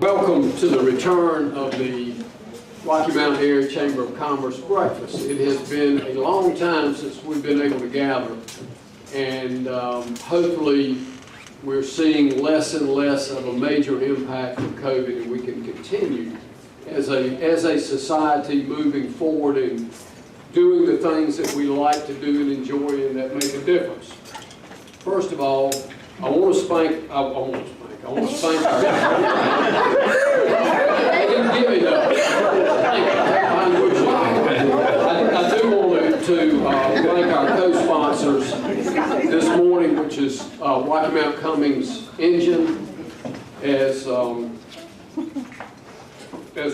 Welcome to the return of the Rocky Mountain Area Chamber of Commerce breakfast. It has been a long time since we've been able to gather, and hopefully we're seeing less and less of a major impact from COVID, and we can continue as a society moving forward and doing the things that we like to do and enjoy and that make a difference. First of all, I want to thank our, they didn't give me that. I do want to thank our co-sponsors this morning, which is Rocky Mount Cummings Engine, as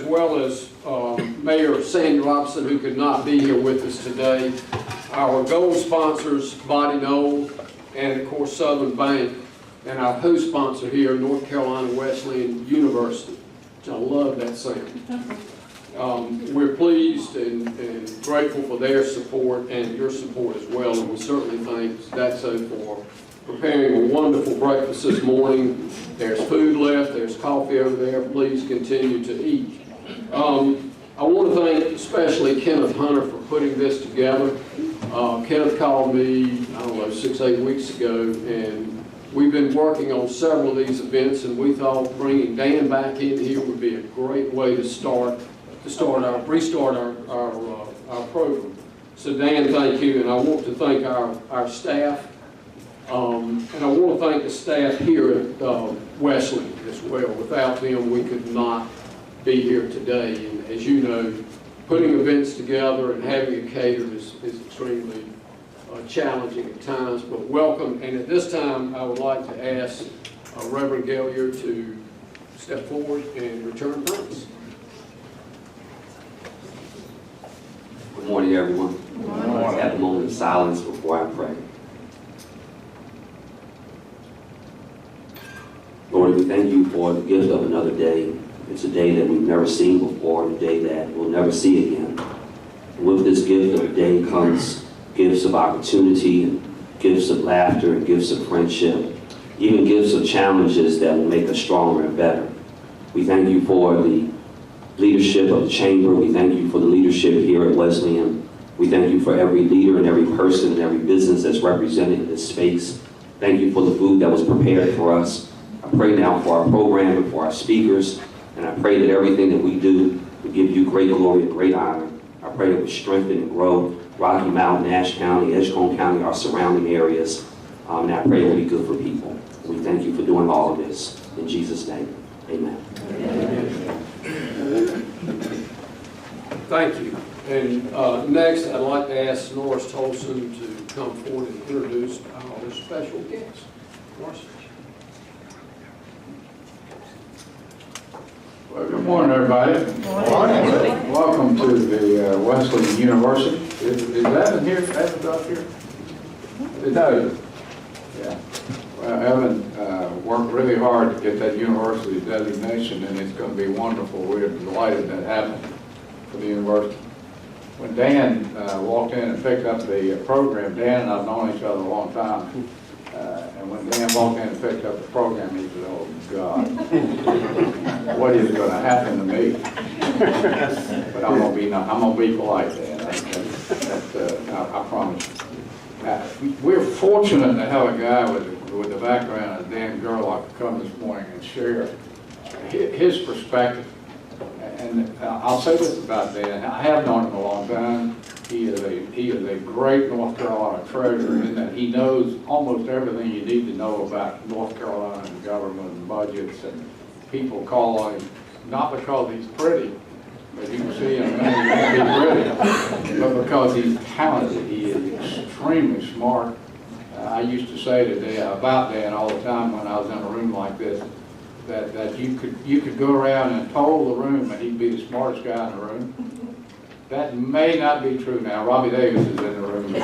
well as Mayor Sandy Robson, who could not be here with us today, our gold sponsors, Body Knoll, and of course Southern Bank, and our host sponsor here, North Carolina Wesleyan University, which I love that saying. We're pleased and grateful for their support and your support as well, and we certainly thank Statso for preparing a wonderful breakfast this morning. There's food left, there's coffee over there. Please continue to eat. I want to thank especially Kenneth Hunter for putting this together. Kenneth called me, I don't know, 6-8 weeks ago, and we've been working on several of these events, and we thought bringing Dan back in here would be a great way to restart our program. So Dan, thank you, and I want to thank our staff, and I want to thank the staff here at Wesleyan as well. Without them, we could not be here today. And as you know, putting events together and having it catered is extremely challenging at times, but welcome. And at this time, I would like to ask Reverend Gellier to step forward and return thanks. Good morning, everyone. Good morning. Let's have a moment of silence before I pray. Lord, we thank you for the gift of another day. It's a day that we've never seen before, and a day that we'll never see again. And with this gift of a day comes gifts of opportunity, and gifts of laughter, and gifts of friendship, even gifts of challenges that will make us stronger and better. We thank you for the leadership of the Chamber. We thank you for the leadership here at Wesleyan. We thank you for every leader and every person and every business that's represented in this space. Thank you for the food that was prepared for us. I pray now for our program and for our speakers, and I pray that everything that we do will give you great glory and great honor. I pray that we strengthen and grow Rocky Mountain, Nash County, Edgecombe County, our surrounding areas, and I pray it will be good for people. We thank you for doing all of this. In Jesus' name, amen. Thank you. And next, I'd like to ask Norris Tolson to come forward and introduce our special guest. Norris. Well, good morning, everybody. Good morning. Welcome to the Wesleyan University. Is Evan here? Evan's up here? No. Yeah. Well, Evan worked really hard to get that university designation, and it's going to be wonderful. We're delighted that happened for the university. When Dan walked in and picked up the program, Dan and I've known each other a long time. And when Dan walked in and picked up the program, he said, "Oh God, what is going to happen to me?" But I'm gonna be polite, Dan. I promise you. We're fortunate to have a guy with the background of Dan Gerlach come this morning and share his perspective. And I'll say this about Dan. I have known him a long time. He is a great North Carolina treasurer in that he knows almost everything you need to know about North Carolina and government and budgets, and people call on him not because he's pretty, but you can see him and he's pretty, but because he's talented. He is extremely smart. I used to say to Dan, about Dan all the time when I was in a room like this, that you could go around and poll the room and he'd be the smartest guy in the room. That may not be true now. Robbie Davis is in the room. We'll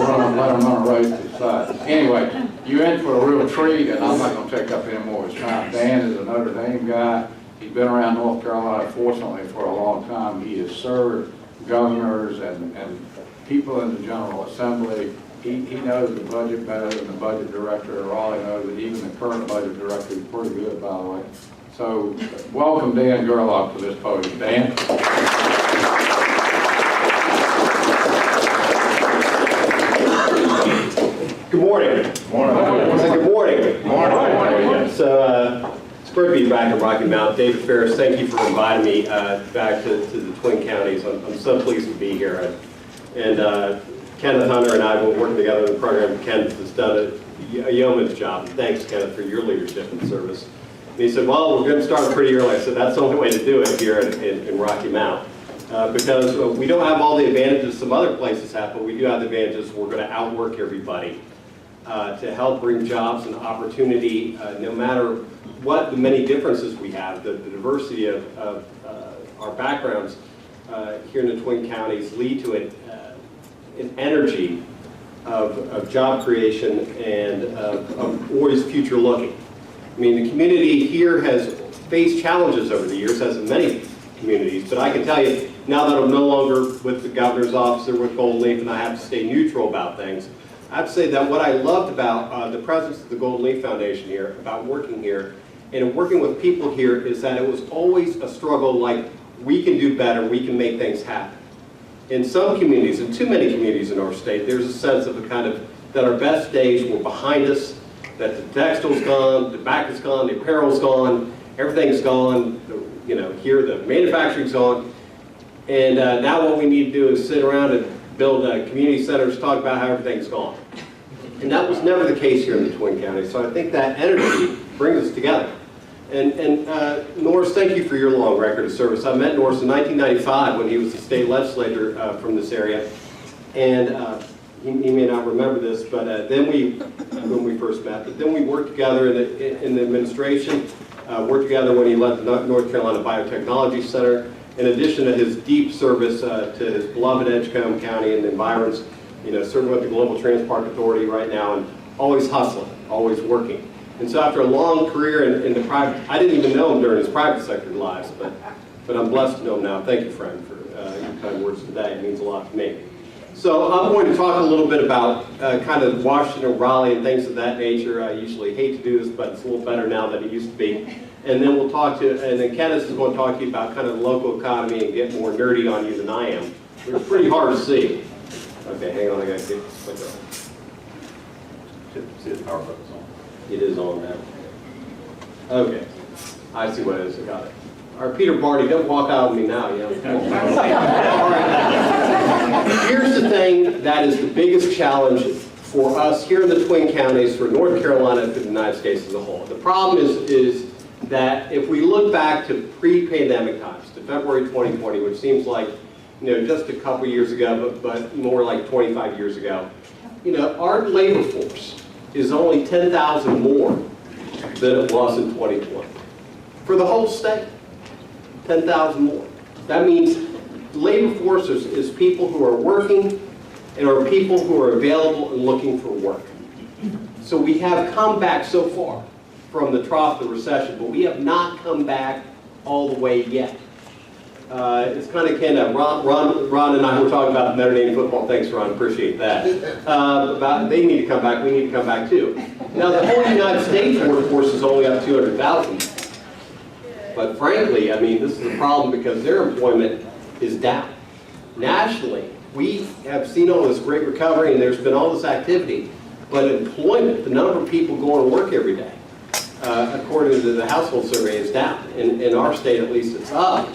let him run a race to the side. Anyway, you're in for a real treat, and I'm not going to take up any more of his time. Dan is a Notre Dame guy. He's been around North Carolina, fortunately, for a long time. He has served governors and people in the General Assembly. he knows the budget better than the budget director. Raleigh knows that even the current budget director is pretty good, by the way. So welcome Dan Gerlach to this podium. Dan? Good morning. Morning. Good morning. Morning. So it's great to be back in Rocky Mount. David Ferris, thank you for inviting me back to the Twin Counties. I'm so pleased to be here. And Kenneth Hunter and I have been working together in the program. Kenneth has done a yeoman's job. Thanks, Kenneth, for your leadership and service. And he said, well, we're going to start pretty early. I said, that's the only way to do it here in Rocky Mount. Because we don't have all the advantages some other places have, but we do have the advantages. We're going to outwork everybody to help bring jobs and opportunity, no matter what the many differences we have. The diversity of our backgrounds here in the Twin Counties lead to an energy of job creation and of always future looking. I mean, the community here has faced challenges over the years, as in many communities, but I can tell you, now that I'm no longer with the governor's office or with Golden Leaf and I have to stay neutral about things, I have to say that what I loved about the presence of the Golden Leaf Foundation here, about working here, and working with people here, is that it was always a struggle like, we can do better, we can make things happen. In some communities, in too many communities in our state, there's a sense of that our best days were behind us, that the textile's gone, the tobacco's gone, the apparel's gone, everything's gone, here the manufacturing's gone. And now what we need to do is sit around and build community centers, talk about how everything's gone. And that was never the case here in the Twin Counties. So I think that energy brings us together. And Norris, thank you for your long record of service. I met Norris in 1995 when he was the state legislator from this area. And he may not remember this, but when we first met, but then we worked together in the administration, worked together when he led the North Carolina Biotechnology Center. In addition to his deep service to his beloved Edgecombe County and the environs, serving with the Global Transport Authority right now, and always hustling, always working. And so after a long career in the private, I didn't even know him during his private sector lives, but I'm blessed to know him now. Thank you, friend, for your kind words today. It means a lot to me. So I'm going to talk a little bit about kind of Washington, Raleigh, and things of that nature. I usually hate to do this, but it's a little better now than it used to be. And then and then Kenneth is going to talk to you about kind of the local economy and get more nerdy on you than I am. It's pretty hard to see. Okay, hang on, I got to get click on. See the power button's on. It is on now. Okay, I see what it is. I got it. All right, Peter Barney, don't walk out on me now. All right. Here's the thing that is the biggest challenge for us here in the Twin Counties, for North Carolina, for the United States as a whole. The problem is that if we look back to pre-pandemic times, to February 2020, which seems like just a couple years ago, but more like 25 years ago, our labor force is only 10,000 more than it was in 2020. For the whole state, 10,000 more. That means labor force is people who are working and are people who are available and looking for work. So we have come back so far from the trough of the recession, but we have not come back all the way yet. It's kind of Ron and I were talking about Notre Dame football. Thanks, Ron, appreciate that. They need to come back, we need to come back too. Now the whole United States workforce is only up 200,000. But frankly, I mean, this is a problem because their employment is down. Nationally, we have seen all this great recovery and there's been all this activity, but employment, the number of people going to work every day, according to the household survey, is down. In our state, at least, it's up.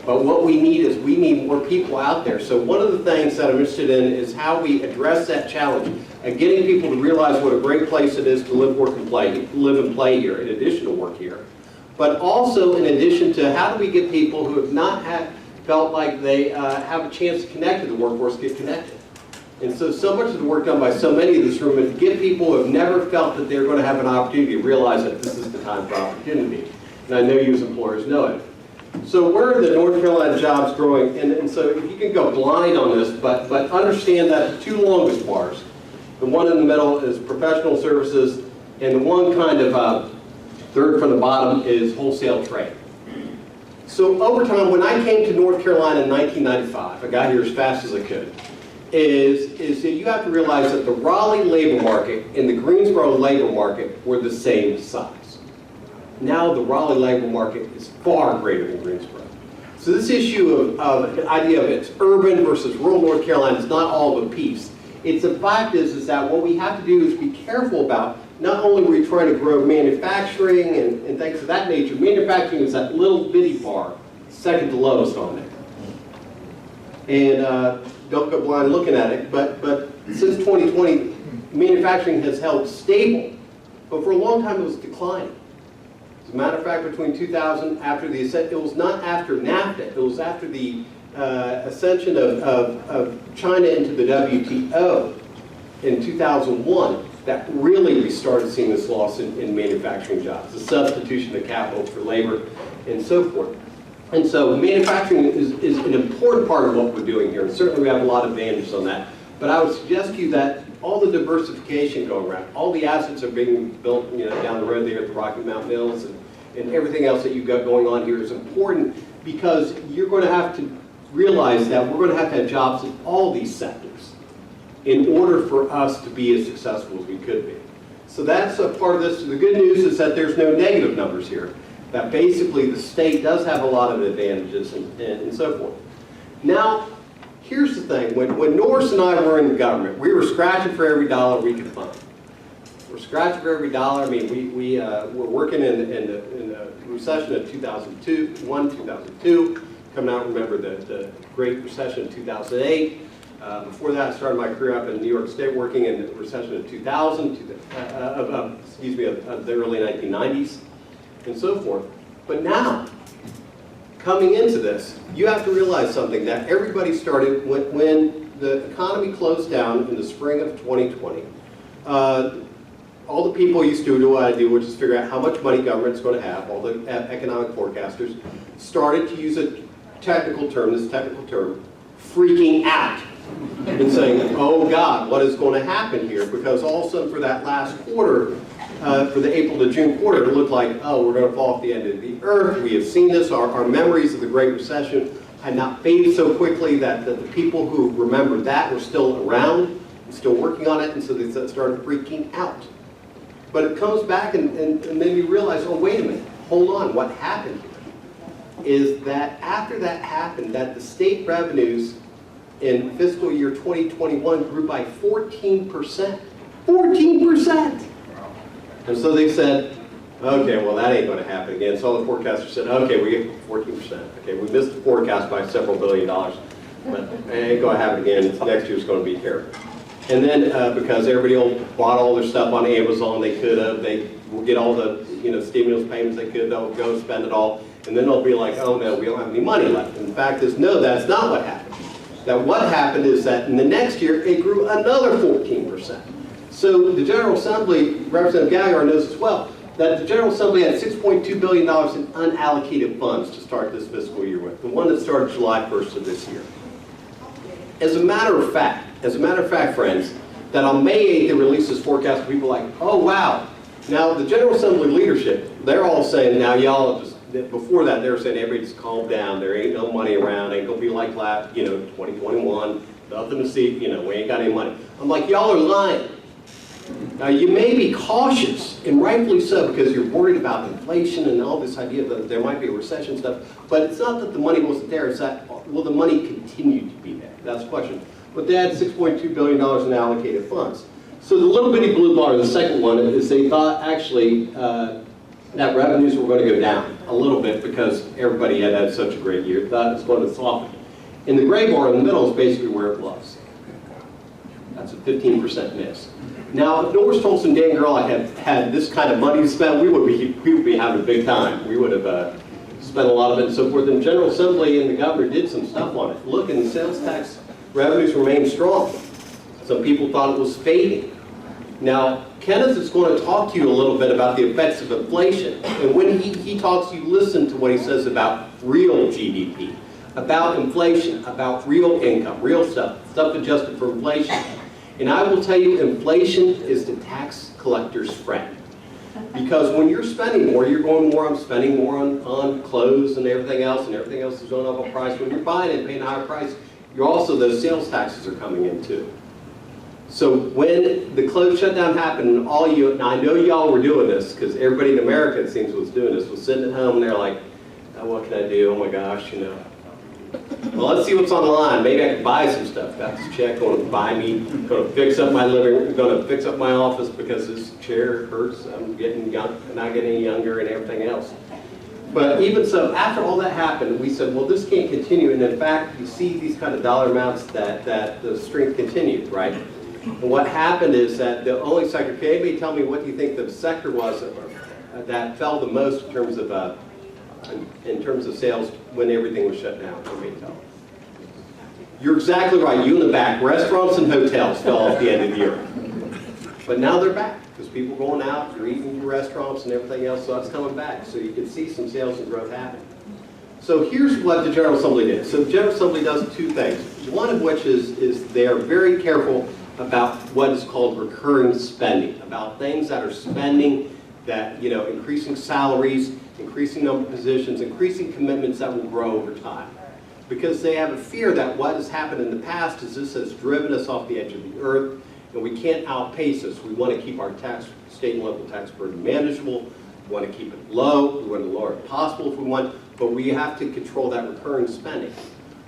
But what we need more people out there. So one of the things that I'm interested in is how we address that challenge and getting people to realize what a great place it is to live, work, and play here, in addition to work here. But also in addition to how do we get people who have not felt like they have a chance to connect to the workforce get connected. And so much of the work done by so many of this room is to get people who have never felt that they're going to have an opportunity to realize that this is the time for opportunity. And I know you as employers know it. So where are the North Carolina jobs growing? And so you can go blind on this, but understand that the two longest bars, the one in the middle is professional services, and the one kind of third from the bottom is wholesale trade. So over time, when I came to North Carolina in 1995, I got here as fast as I could. is that you have to realize that the Raleigh labor market and the Greensboro labor market were the same size. Now the Raleigh labor market is far greater than Greensboro. So this issue of the idea of it's urban versus rural North Carolina is not all of a piece. It's the fact is that what we have to do is be careful about not only are we trying to grow manufacturing and things of that nature. Manufacturing is that little bitty bar, second to lowest on there. And don't go blind looking at it, but since 2020, manufacturing has held stable, but for a long time it was declining. As a matter of fact, between 2000, after the ascent, it was not after NAFTA, it was after the ascension of China into the WTO in 2001 that really we started seeing this loss in manufacturing jobs, the substitution of capital for labor and so forth. And so manufacturing is an important part of what we're doing here, and certainly we have a lot of advantages on that. But I would suggest to you that all the diversification going around, all the assets are being built, down the road there at the Rocky Mount Mills, and everything else that you've got going on here is important because you're going to have to realize that we're going to have jobs in all these sectors in order for us to be as successful as we could be. So that's a part of this. The good news is that there's no negative numbers here, that basically the state does have a lot of advantages and so forth. Now, here's the thing. When Norris and I were in the government, we were scratching for every dollar we could find. We're scratching for every dollar. I mean, we were working in the recession of 2002, coming out, remember the Great Recession of 2008. Before that, I started my career up in New York State working in the recession of 2000, of the early 1990s, and so forth. But now, coming into this, you have to realize something, that everybody started when the economy closed down in the spring of 2020. All the people used to do what I do, which is figure out how much money government's going to have. All the economic forecasters started to use a technical term, freaking out, and saying, oh God, what is going to happen here? Because all of a sudden for that last quarter, for the April to June quarter, it looked like, oh, we're going to fall off the end of the earth. We have seen this. Our memories of the Great Recession had not faded so quickly that the people who remember that were still around, still working on it, and so they started freaking out. But it comes back and then you realize, oh, wait a minute, hold on, what happened here is that after that happened, that the state revenues in fiscal year 2021 grew by 14%. 14%! And so they said, okay, well, that ain't going to happen again. So all the forecasters said, okay, we get 14%. Okay, we missed the forecast by several $1 billion, but it ain't going to happen again. Next year's going to be terrible. And then because everybody bought all their stuff on Amazon, they will get all the stimulus payments they could, they'll go spend it all, and then they'll be like, oh no, we don't have any money left. And the fact is, no, that's not what happened. That what happened is that in the next year, it grew another 14%. So the General Assembly, Representative Gallagher knows as well, that the General Assembly had $6.2 billion in unallocated funds to start this fiscal year with, the one that started July 1st of this year. As a matter of fact, friends, that on May 8th they released this forecast, people like, oh wow. Now the General Assembly leadership, they're all saying, now y'all just, before that they were saying everybody just calm down, there ain't no money around, ain't gonna be like 2021, nothing to see, we ain't got any money. I'm like, y'all are lying. Now you may be cautious, and rightfully so, because you're worried about inflation and all this idea that there might be a recession stuff, but it's not that the money wasn't there, it's that, will the money continue to be there? That's the question. But they had $6.2 billion in allocated funds. So the little bitty blue bar, the second one, is they thought actually that revenues were going to go down a little bit because everybody had such a great year. Thought it was going to soften. And the gray bar in the middle is basically where it was. That's a 15% miss. Now, if Norris Tolson, Dan Girl had this kind of money to spend, we would be having a big time. We would have spent a lot of it and so forth. And General Assembly and the governor did some stuff on it. Look, in the sales tax, revenues remained strong. Some people thought it was fading. Now, Kenneth is going to talk to you a little bit about the effects of inflation. And when he talks, you listen to what he says about real GDP, about inflation, about real income, real stuff adjusted for inflation. And I will tell you, inflation is the tax collector's friend. Because when you're spending more, you're going more, I'm spending more on clothes and everything else is going up in price. When you're buying it, paying a higher price, you're also, those sales taxes are coming in too. So when the closed shutdown happened, and all you, and I know y'all were doing this, because everybody in America, it seems, was doing this, was sitting at home and they're like, oh, what can I do? Oh my gosh, you know. Well, let's see what's on the line. Maybe I can buy some stuff. Got this check going to buy me, going to fix up my living room, going to fix up my office because this chair hurts. I'm getting young, not getting any younger and everything else. But even so, after all that happened, we said, well, this can't continue. And in fact, you see these kind of dollar amounts that the strength continued, right? And what happened is that the only sector, can anybody tell me what do you think the sector was that fell the most in terms of sales when everything was shut down? Tell. You're exactly right. You in the back. Restaurants and hotels fell off the end of the year. But now they're back because people are going out, you're eating in restaurants and everything else, so that's coming back. So you can see some sales and growth happening. So here's what the General Assembly did. So the General Assembly does two things. One of which is they are very careful about what is called recurring spending, about things that are spending that, you know, increasing salaries, increasing number of positions, increasing commitments that will grow over time. Because they have a fear that what has happened in the past is this has driven us off the edge of the earth, and we can't outpace this. We want to keep our state and local tax burden manageable. We want to keep it low. We want to lower it possible if we want, but we have to control that recurring spending.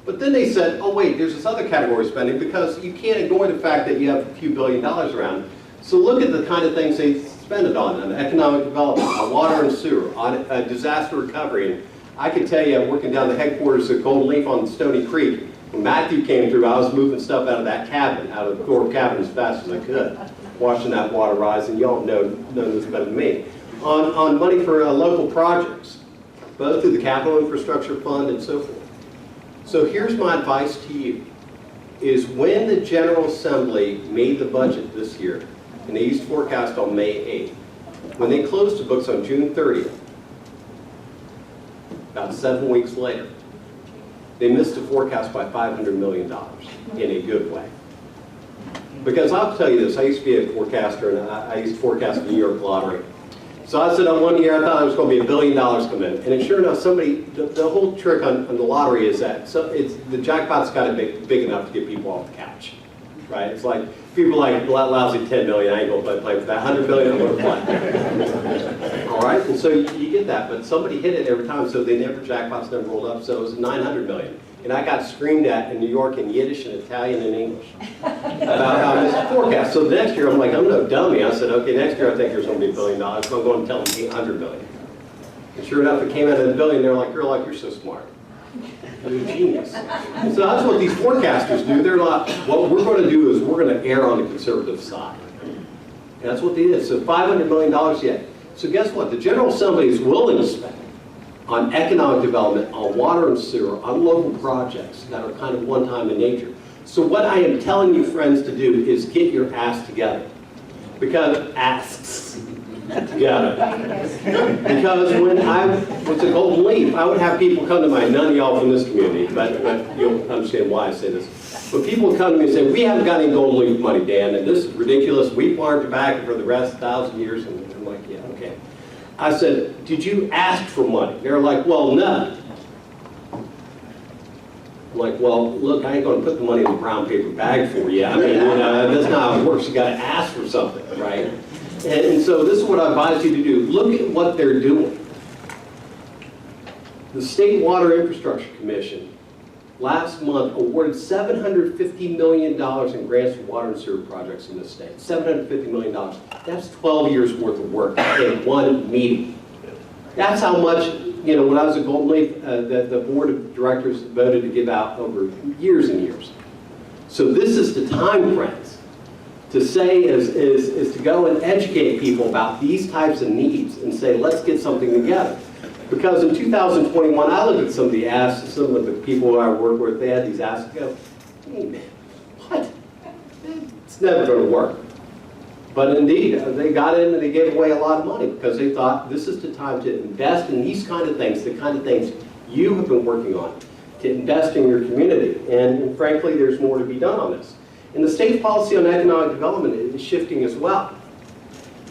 But then they said, oh wait, there's this other category of spending because you can't ignore the fact that you have a few $billions around. So look at the kind of things they spend it on economic development, on water and sewer, on disaster recovery. And I can tell you, working down the headquarters at Golden Leaf on Stony Creek, when Matthew came through, I was moving stuff out of that cabin, out of the core cabin as fast as I could, watching that water rise, and y'all know this better than me. On money for local projects, both through the Capital Infrastructure Fund and so forth. So here's my advice to you, is when the General Assembly made the budget this year, and they used forecast on May 8th, when they closed the books on June 30th, about 7 weeks later, they missed the forecast by $500 million in a good way. Because I'll tell you this, I used to be a forecaster, and I used to forecast the New York lottery. So I said on one year I thought it was going to be $1 billion come in, and sure enough, the whole trick on the lottery is that the jackpot's got to be big enough to get people off the couch, right? It's like people like lousy $10 million, I ain't going to play for that. $100 million, I'm going to play. All right, and so you get that, but somebody hit it every time, so jackpots never rolled up, so it was $900 million. And I got screamed at in New York in Yiddish and Italian and English about how I missed the forecast. So the next year, I'm like, I'm no dummy. I said, okay, next year I think there's going to be $1 billion. So I'm going to tell them $800 million. And sure enough, it came out of the billion. They're like, you're so smart. You're a genius. And so that's what these forecasters do. They're not, what we're going to do is we're going to err on the conservative side. And that's what they did. So $500 million yet. So guess what? The General Assembly is willing to spend on economic development, on water and sewer, on local projects that are kind of one-time in nature. So what I am telling you, friends, to do is get your ass together. Because together. Because when I was at Golden Leaf, I would have people come to my, none of y'all from this community, but you'll understand why I say this. But people would come to me and say, we haven't got any Golden Leaf money, Dan, and this is ridiculous. We farmed tobacco for the rest of 1,000 years. And I'm like, yeah, okay. I said, did you ask for money? They're like, well, none. I'm like, well, look, I ain't going to put the money in a brown paper bag for you. I mean, that's not how it works. You got to ask for something, right? And so this is what I advise you to do. Look at what they're doing. The State Water Infrastructure Commission last month awarded $750 million in grants for water and sewer projects in this state. $750 million. That's 12 years worth of work in one meeting. That's how much, when I was at Golden Leaf, the board of directors voted to give out over years and years. So this is the time, friends, to say is to go and educate people about these types of needs and say, let's get something together. Because in 2021, I looked at some of the asks, some of the people I work with, they had these asks, I go, hey man, what? It's never going to work. But indeed, they got in and they gave away a lot of money because they thought this is the time to invest in these kind of things, the kind of things you have been working on, to invest in your community. And frankly, there's more to be done on this. And the state's policy on economic development is shifting as well.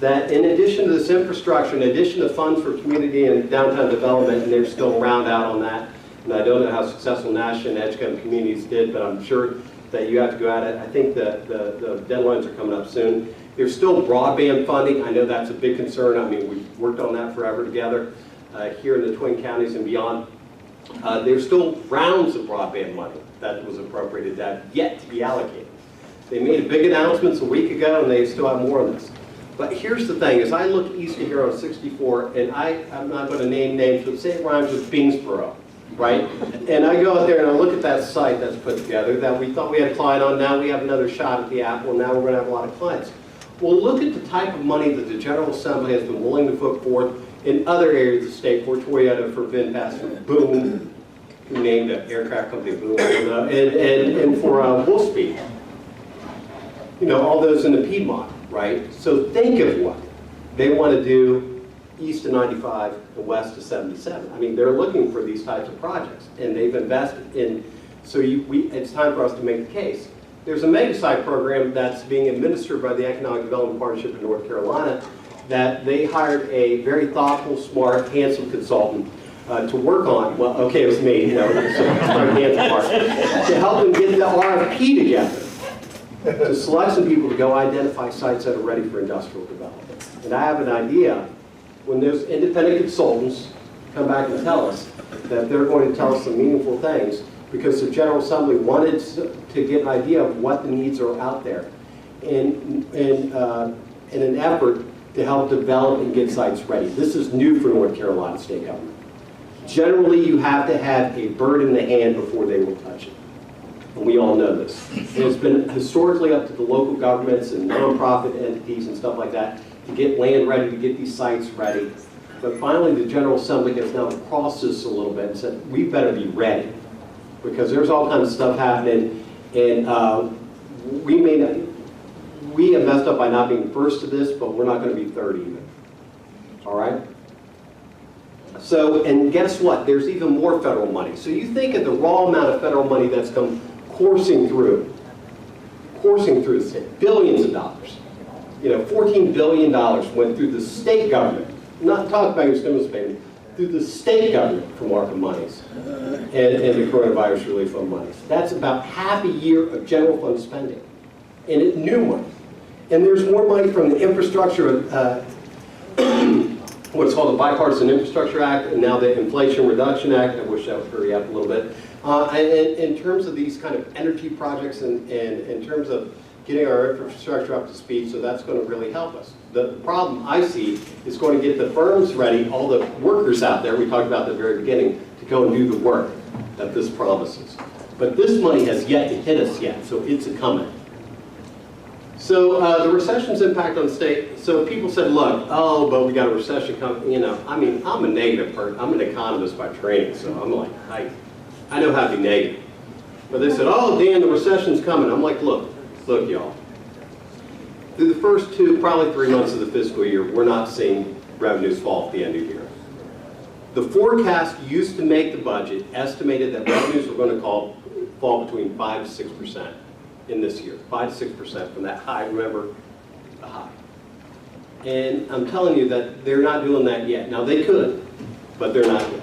That in addition to this infrastructure, in addition to funds for community and downtown development, and they're still round out on that, And I don't know how successful Nash and Edgecombe communities did, but I'm sure that you have to go at it. I think that the deadlines are coming up soon. There's still broadband funding. I know that's a big concern. I mean, we've worked on that forever together here in the Twin Counties and beyond. There's still rounds of broadband money that was appropriated that have yet to be allocated. They made big announcements a week ago, and they still have more on this. But here's the thing, as I look east of here on 64, and I'm not going to name names, but say it rhymes with Bingsboro, right? And I go out there and I look at that site that's put together that we thought we had a client on, now we have another shot at the apple, and now we're going to have a lot of clients. Well, look at the type of money that the General Assembly has been willing to put forth in other areas of the state, for Toyota, for VinFast, for Boom, who named the aircraft company Boom, and for Wolfspeed. You know, all those in the Piedmont, right? So think of what they want to do east of 95 and west of 77. I mean, they're looking for these types of projects, and they've invested in, so it's time for us to make the case. There's a mega-site program that's being administered by the Economic Development Partnership in North Carolina that they hired a very thoughtful, smart, handsome consultant to work on, well, okay, it was me, you know, to help them get the RFP together, to select some people to go identify sites that are ready for industrial development. And I have an idea, when those independent consultants come back and tell us that they're going to tell us some meaningful things, because the General Assembly wanted to get an idea of what the needs are out there in an effort to help develop and get sites ready. This is new for North Carolina state government. Generally, you have to have a bird in the hand before they will touch it. And we all know this. And it's been historically up to the local governments and nonprofit entities and stuff like that to get land ready, to get these sites ready. But finally, the General Assembly has now crossed this a little bit and said, we better be ready, because there's all kinds of stuff happening, and we have messed up by not being first to this, but we're not going to be third either. All right? So, and guess what? There's even more federal money. So you think of the raw amount of federal money that's come coursing through the state, billions of dollars. You know, $14 billion went through the state government, not talking about your stimulus payment, through the state government for market monies and the coronavirus relief fund monies. That's about half a year of general fund spending, and it's new money. And there's more money from the infrastructure, what's called the Bipartisan Infrastructure Act, and now the Inflation Reduction Act. I wish that would hurry up a little bit. And in terms of these kind of energy projects and in terms of getting our infrastructure up to speed, so that's going to really help us. The problem I see is going to get the firms ready, all the workers out there, we talked about at the very beginning, to go and do the work that this promises. But this money has yet to hit us yet, so it's coming. So the recession's impact on the state, so people said, look, oh, but we got a recession coming, you know, I mean, I'm a negative person, I'm an economist by training, so I'm like, I know how to be negative. But they said, oh, Dan, the recession's coming. I'm like, look, y'all. Through the first probably 3 months of the fiscal year, we're not seeing revenues fall at the end of the year. The forecast used to make the budget estimated that revenues were going to fall between 5 to 6% in this year. 5 to 6% from that high, remember, the high. And I'm telling you that they're not doing that yet. Now they could, but they're not yet.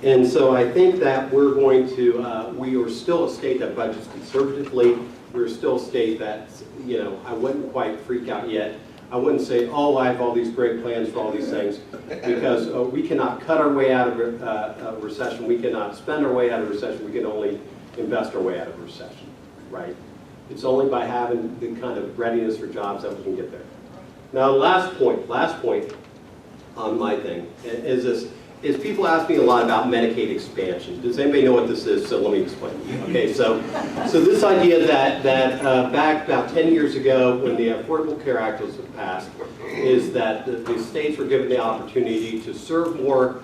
And so I think that we're going to, we are still a state that budgets conservatively. We're still a state that, you know, I wouldn't quite freak out yet. I wouldn't say, oh, I have all these great plans for all these things, because we cannot cut our way out of a recession. We cannot spend our way out of recession. We can only invest our way out of recession, right? It's only by having the kind of readiness for jobs that we can get there. Now, last point on my thing is this. People ask me a lot about Medicaid expansion. Does anybody know what this is? So let me explain. Okay, so this idea that back about 10 years ago when the Affordable Care Act was passed is that the states were given the opportunity to serve more,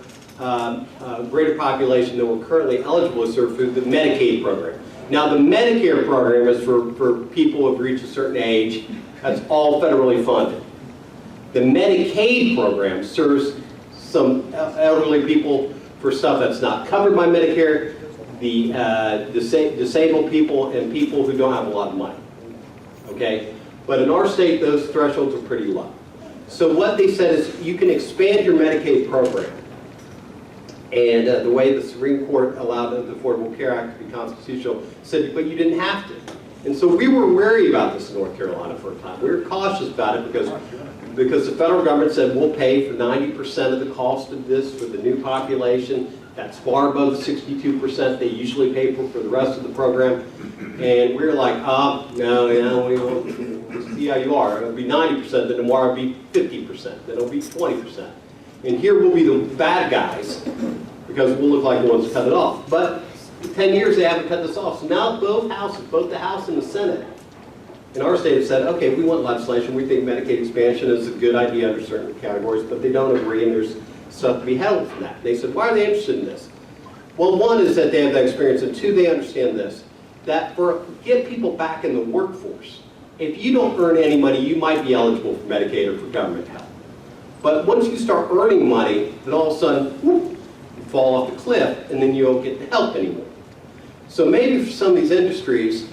greater population than were currently eligible to serve through the Medicaid program. Now the Medicare program is for people who have reached a certain age. That's all federally funded. The Medicaid program serves some elderly people for stuff that's not covered by Medicare, the disabled people, and people who don't have a lot of money, okay? But in our state, those thresholds are pretty low. So what they said is you can expand your Medicaid program, And the way the Supreme Court allowed the Affordable Care Act to be constitutional said, but you didn't have to. And so we were wary about this in North Carolina for a time. We were cautious about it because the federal government said we'll pay for 90% of the cost of this for the new population. That's far above the 62% they usually pay for the rest of the program. And we were like, no, we'll see how you are. It'll be 90%, then tomorrow it'll be 50%, then it'll be 20%. And here we'll be the bad guys because we'll look like the ones who cut it off. But in 10 years they haven't cut this off. So now both houses, both the House and the Senate, in our state have said, okay, we want legislation. We think Medicaid expansion is a good idea under certain categories, but they don't agree, and there's stuff to be held from that. They said, why are they interested in this? Well, one is that they have that experience, and two, they understand this, that for get people back in the workforce, if you don't earn any money, you might be eligible for Medicaid or for government help. But once you start earning money, then all of a sudden, whoop, you fall off the cliff, and then you don't get the help anymore. So maybe for some of these industries,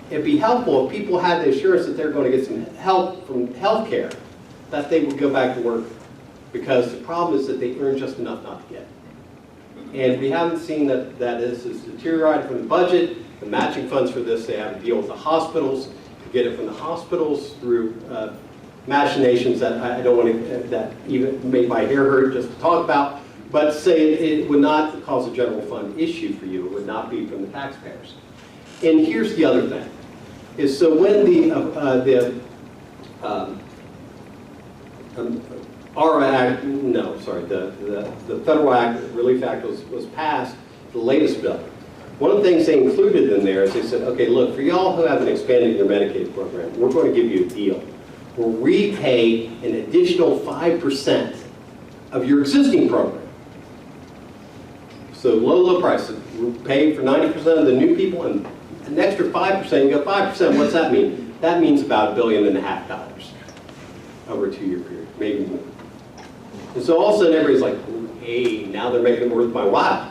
it'd be helpful if people had the assurance that they're going to get some help from health care, that they would go back to work. Because the problem is that they earn just enough not to get. And we haven't seen that this is deteriorated from the budget. The matching funds for this, they have to deal with the hospitals, to get it from the hospitals through machinations that I don't want to, that even make my hair hurt just to talk about, but say it would not cause a general fund issue for you. It would not be from the taxpayers. And here's the other thing, is so when the Federal Act, Relief Act was passed, the latest bill. One of the things they included in there is they said, okay, look, for y'all who haven't expanded your Medicaid program, we're going to give you a deal where we pay an additional 5% of your existing program. So low price. We're paying for 90% of the new people, and an extra 5%, you got 5%, what's that mean? That means about $1.5 billion over a 2-year period, maybe more. And so all of a sudden everybody's like, hey, now they're making it worth my while.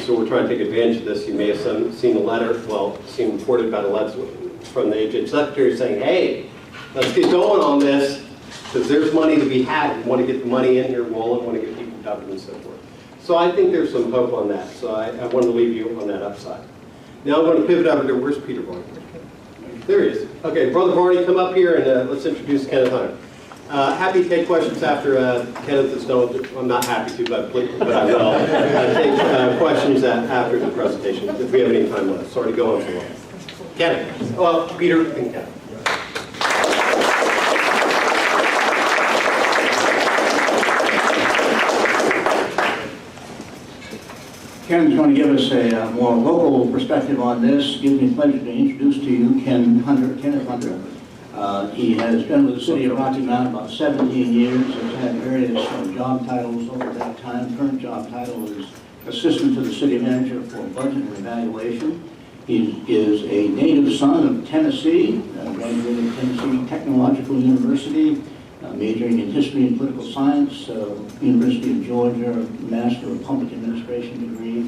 So we're trying to take advantage of this. You may have seen a letter, well, seen reported about a letter from the HH Secretary saying, hey, let's get going on this, because there's money to be had. We want to get the money in here, Walden, want to get people covered and so forth. So I think there's some hope on that. So I wanted to leave you on that upside. Now I'm going to pivot over to, where's Peter Barney? There he is. Okay, Brother Barney, come up here and let's introduce Kenneth Hunter. Happy to take questions after Kenneth is done. I'm not happy to, but I will take questions after the presentation, if we have any time left. Sorry to go on so long. Kenneth. Well, Peter and Kenneth. Ken's going to give us a more local perspective on this. It gives me pleasure to introduce to you Kenneth Hunter. He has been with the city of Rocky Mount about 17 years, has had various job titles over that time. Current job title is Assistant to the City Manager for Budget and Evaluation. He is a native son of Tennessee, graduated Tennessee Technological University, majoring in History and Political Science, University of Georgia, Master of Public Administration degree.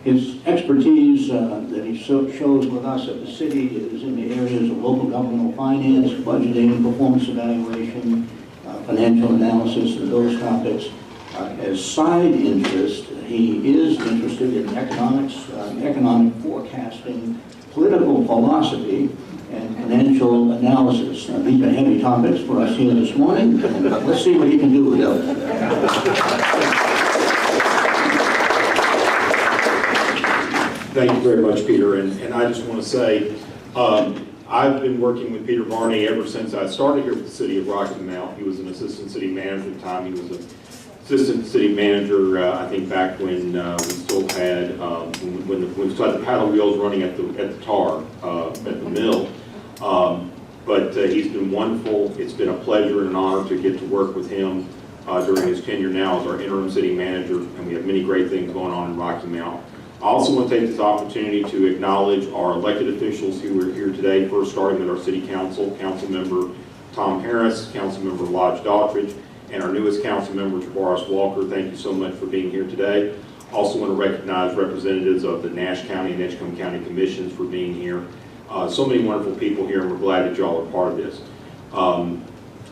His expertise that he shows with us at the city is in the areas of local governmental finance, budgeting, performance evaluation, financial analysis, and those topics. As side interest, he is interested in economics, economic forecasting, political philosophy, and financial analysis. These are heavy topics for us here this morning, but let's see what he can do with those. Thank you very much, Peter, and I just want to say I've been working with Peter Barney ever since I started here with the city of Rocky Mount. He was an assistant city manager at the time. He was an assistant city manager, I think, back when we still had when we still had the paddle wheels running at the tar at the mill. But he's been wonderful. It's been a pleasure and an honor to get to work with him during his tenure now as our interim city manager, and we have many great things going on in Rocky Mount. I also want to take this opportunity to acknowledge our elected officials who are here today, first starting with our city council, Councilmember Tom Harris, Councilmember Lodge Daughtridge, and our newest council member, Javaris Walker. Thank you so much for being here today. Also want to recognize representatives of the Nash County and Edgecombe County Commissions for being here. So many wonderful people here, and we're glad that y'all are part of this.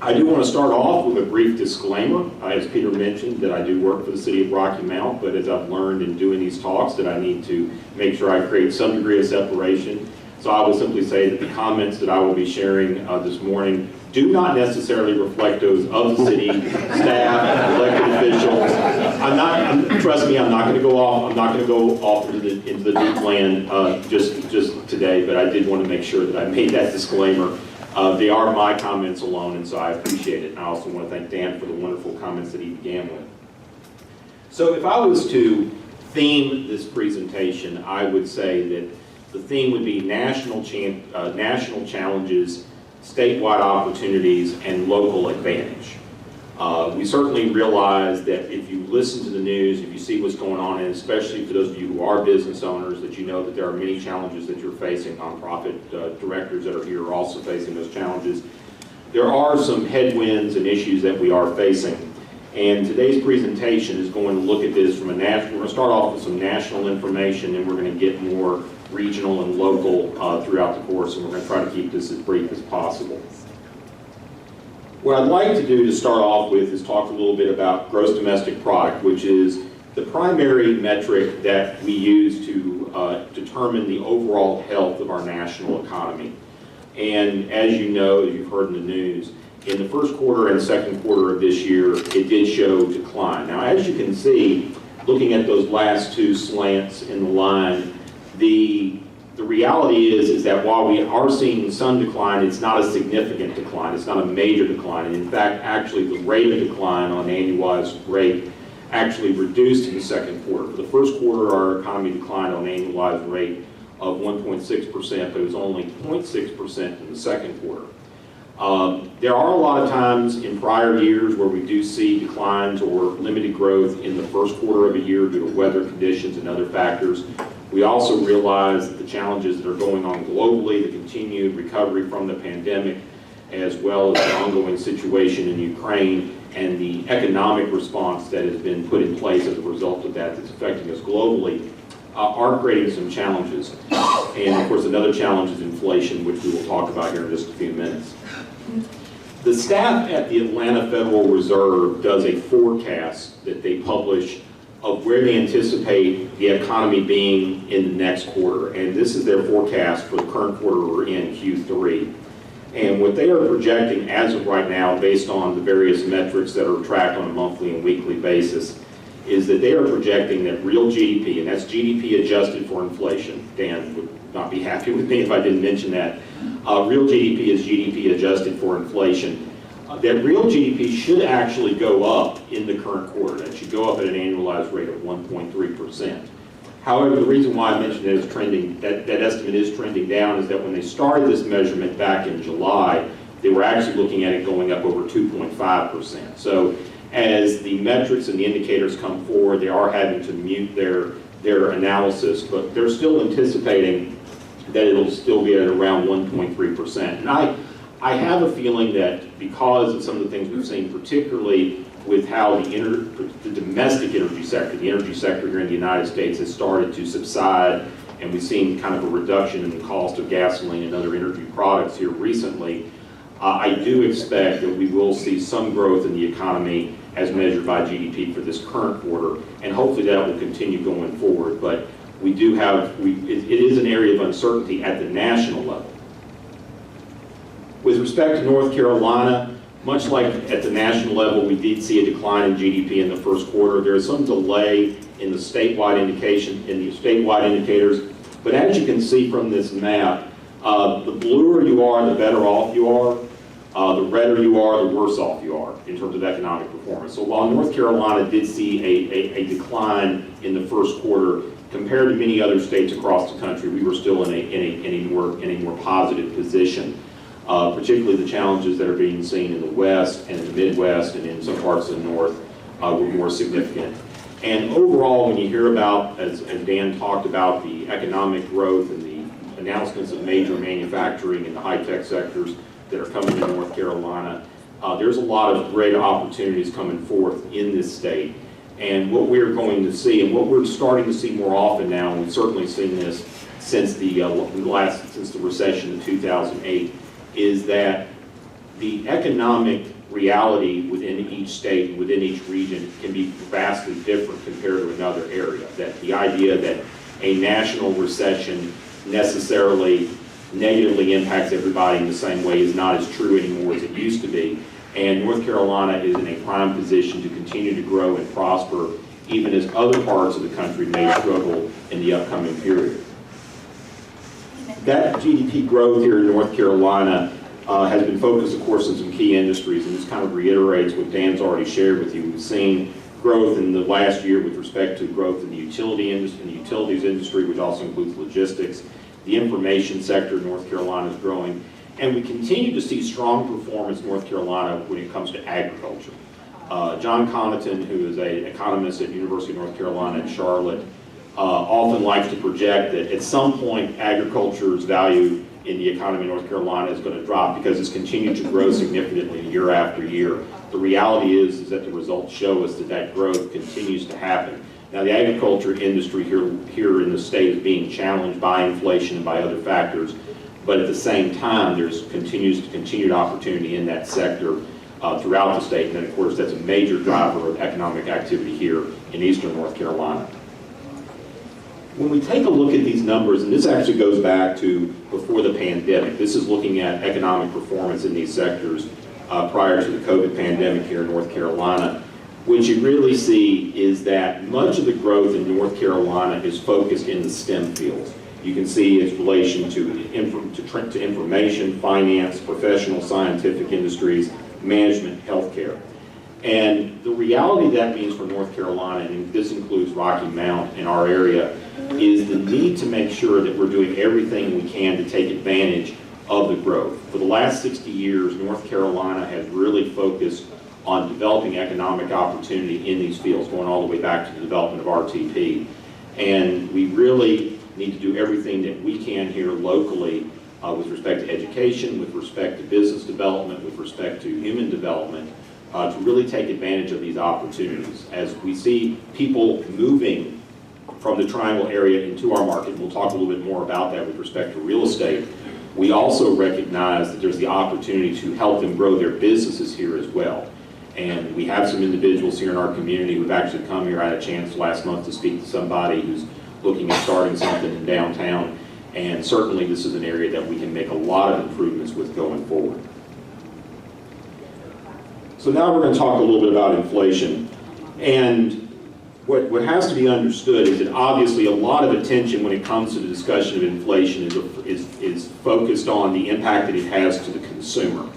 I do want to start off with a brief disclaimer. As Peter mentioned, that I do work for the city of Rocky Mount, but as I've learned in doing these talks, that I need to make sure I create some degree of separation. So I will simply say that the comments that I will be sharing this morning do not necessarily reflect those of the city staff, elected officials. Trust me, I'm not going to go off into the deep land just today, but I did want to make sure that I made that disclaimer. They are my comments alone, and so I appreciate it. And I also want to thank Dan for the wonderful comments that he began with. So if I was to theme this presentation, I would say that the theme would be national challenges, statewide opportunities, and local advantage. We certainly realize that if you listen to the news, if you see what's going on, and especially for those of you who are business owners, that you know that there are many challenges that you're facing. Nonprofit directors that are here are also facing those challenges. There are some headwinds and issues that we are facing. And today's presentation is going to look at this from a national, we're going to start off with some national information, and we're going to get more regional and local throughout the course, and we're going to try to keep this as brief as possible. What I'd like to do to start off with is talk a little bit about gross domestic product, which is the primary metric that we use to determine the overall health of our national economy. And as you know, as you've heard in the news, in the first quarter and second quarter of this year, it did show decline. Now, as you can see, looking at those last two slants in the line, the reality is that while we are seeing some decline, it's not a significant decline. It's not a major decline. And in fact, actually, the rate of decline on an annualized rate actually reduced in the second quarter. For the first quarter, our economy declined on an annualized rate of 1.6%, but it was only 0.6% in the second quarter. There are a lot of times in prior years where we do see declines or limited growth in the first quarter of a year due to weather conditions and other factors. We also realize that the challenges that are going on globally, the continued recovery from the pandemic, as well as the ongoing situation in Ukraine and the economic response that has been put in place as a result of that that's affecting us globally, are creating some challenges. And of course, another challenge is inflation, which we will talk about here in just a few minutes. The staff at the Atlanta Federal Reserve does a forecast that they publish of where they anticipate the economy being in the next quarter. And this is their forecast for the current quarter we're in, Q3. And what they are projecting as of right now, based on the various metrics that are tracked on a monthly and weekly basis, is that they are projecting that real GDP, and that's GDP adjusted for inflation. Dan would not be happy with me if I didn't mention that. Real GDP is GDP adjusted for inflation. That real GDP should actually go up in the current quarter. It should go up at an annualized rate of 1.3%. However, the reason why I mentioned that that estimate is trending down is that when they started this measurement back in July, they were actually looking at it going up over 2.5%. So as the metrics and the indicators come forward, they are having to mute their analysis, but they're still anticipating that it'll still be at around 1.3%. And I have a feeling that because of some of the things we've seen, particularly with how the domestic energy sector, the energy sector here in the United States has started to subside, and we've seen kind of a reduction in the cost of gasoline and other energy products here recently, I do expect that we will see some growth in the economy as measured by GDP for this current quarter, and hopefully that will continue going forward. But we do have, it is an area of uncertainty at the national level. With respect to North Carolina, much like at the national level, we did see a decline in GDP in the first quarter. There is some delay in the statewide indicators, but as you can see from this map, the bluer you are, the better off you are. The redder you are, the worse off you are in terms of economic performance. So while North Carolina did see a decline in the first quarter, compared to many other states across the country, we were still in a more positive position. Particularly the challenges that are being seen in the West and in the Midwest and in some parts of the North were more significant. And overall, when you hear about, as Dan talked about, the economic growth and the announcements of major manufacturing in the high-tech sectors that are coming to North Carolina, there's a lot of great opportunities coming forth in this state. And what we're going to see, and what we're starting to see more often now, and we've certainly seen this since the recession of 2008, is that the economic reality within each state, within each region can be vastly different compared to another area. That the idea that a national recession necessarily negatively impacts everybody in the same way is not as true anymore as it used to be. And North Carolina is in a prime position to continue to grow and prosper, even as other parts of the country may struggle in the upcoming period. That GDP growth here in North Carolina has been focused, of course, on some key industries, and this kind of reiterates what Dan's already shared with you. We've seen growth in the last year with respect to growth in the utility industry, in the utilities industry, which also includes logistics. The information sector in North Carolina is growing, and we continue to see strong performance in North Carolina when it comes to agriculture. John Connaughton, who is an economist at University of North Carolina in Charlotte, often likes to project that at some point agriculture's value in the economy of North Carolina is going to drop because it's continued to grow significantly year after year. The reality is that the results show us that that growth continues to happen. Now, the agriculture industry here in the state is being challenged by inflation and by other factors, but at the same time, there's continued opportunity in that sector throughout the state, and of course, that's a major driver of economic activity here in eastern North Carolina. When we take a look at these numbers, and this actually goes back to before the pandemic, this is looking at economic performance in these sectors prior to the COVID pandemic here in North Carolina. What you really see is that much of the growth in North Carolina is focused in the STEM fields. You can see its relation to information, finance, professional, scientific industries, management, healthcare. And the reality that means for North Carolina, and this includes Rocky Mount in our area, is the need to make sure that we're doing everything we can to take advantage of the growth. For the last 60 years, North Carolina has really focused on developing economic opportunity in these fields, going all the way back to the development of RTP. And we really need to do everything that we can here locally with respect to education, with respect to business development, with respect to human development, to really take advantage of these opportunities. As we see people moving from the Triangle area into our market, we'll talk a little bit more about that with respect to real estate, we also recognize that there's the opportunity to help them grow their businesses here as well. And we have some individuals here in our community who've actually come here. I had a chance last month to speak to somebody who's looking at starting something in downtown, and certainly this is an area that we can make a lot of improvements with going forward. So now we're going to talk a little bit about inflation. And what has to be understood is that obviously a lot of attention when it comes to the discussion of inflation is focused on the impact that it has to the consumer.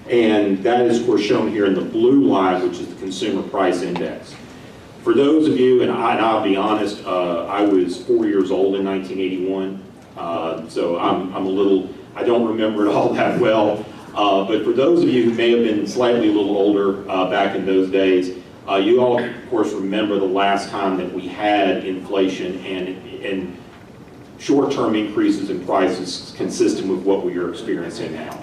And that is, of course, shown here in the blue line, which is the Consumer Price Index. For those of you, and I'll be honest, I was 4 years old in 1981, so I don't remember it all that well. But for those of you who may have been slightly a little older back in those days, you all, of course, remember the last time that we had inflation and short-term increases in prices consistent with what we are experiencing now.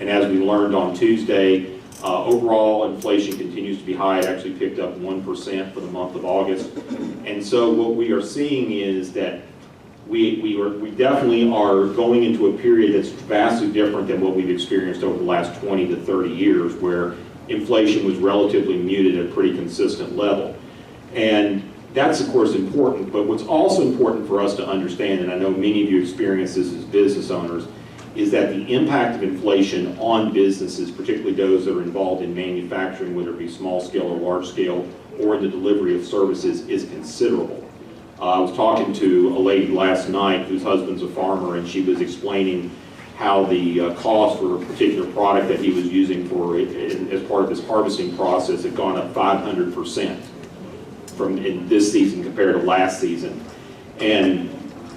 And as we learned on Tuesday, overall inflation continues to be high. It actually picked up 1% for the month of August. And so what we are seeing is that we definitely are going into a period that's vastly different than what we've experienced over the last 20 to 30 years, where inflation was relatively muted at a pretty consistent level. And that's, of course, important, but what's also important for us to understand, and I know many of you experience this as business owners, is that the impact of inflation on businesses, particularly those that are involved in manufacturing, whether it be small scale or large scale, or in the delivery of services, is considerable. I was talking to a lady last night whose husband's a farmer, and she was explaining how the cost for a particular product that he was using as part of his harvesting process had gone up 500% in this season compared to last season. And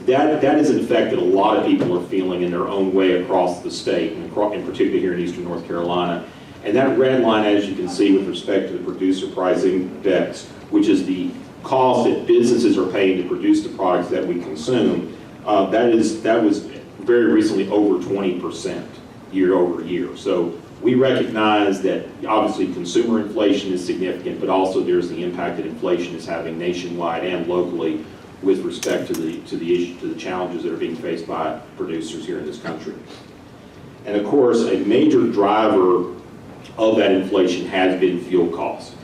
that is an effect that a lot of people are feeling in their own way across the state, and particularly here in eastern North Carolina. And that red line, as you can see with respect to the producer price index, which is the cost that businesses are paying to produce the products that we consume, that was very recently over 20% year over year. So we recognize that obviously consumer inflation is significant, but also there's the impact that inflation is having nationwide and locally with respect to the challenges that are being faced by producers here in this country. And of course, a major driver of that inflation has been fuel costs.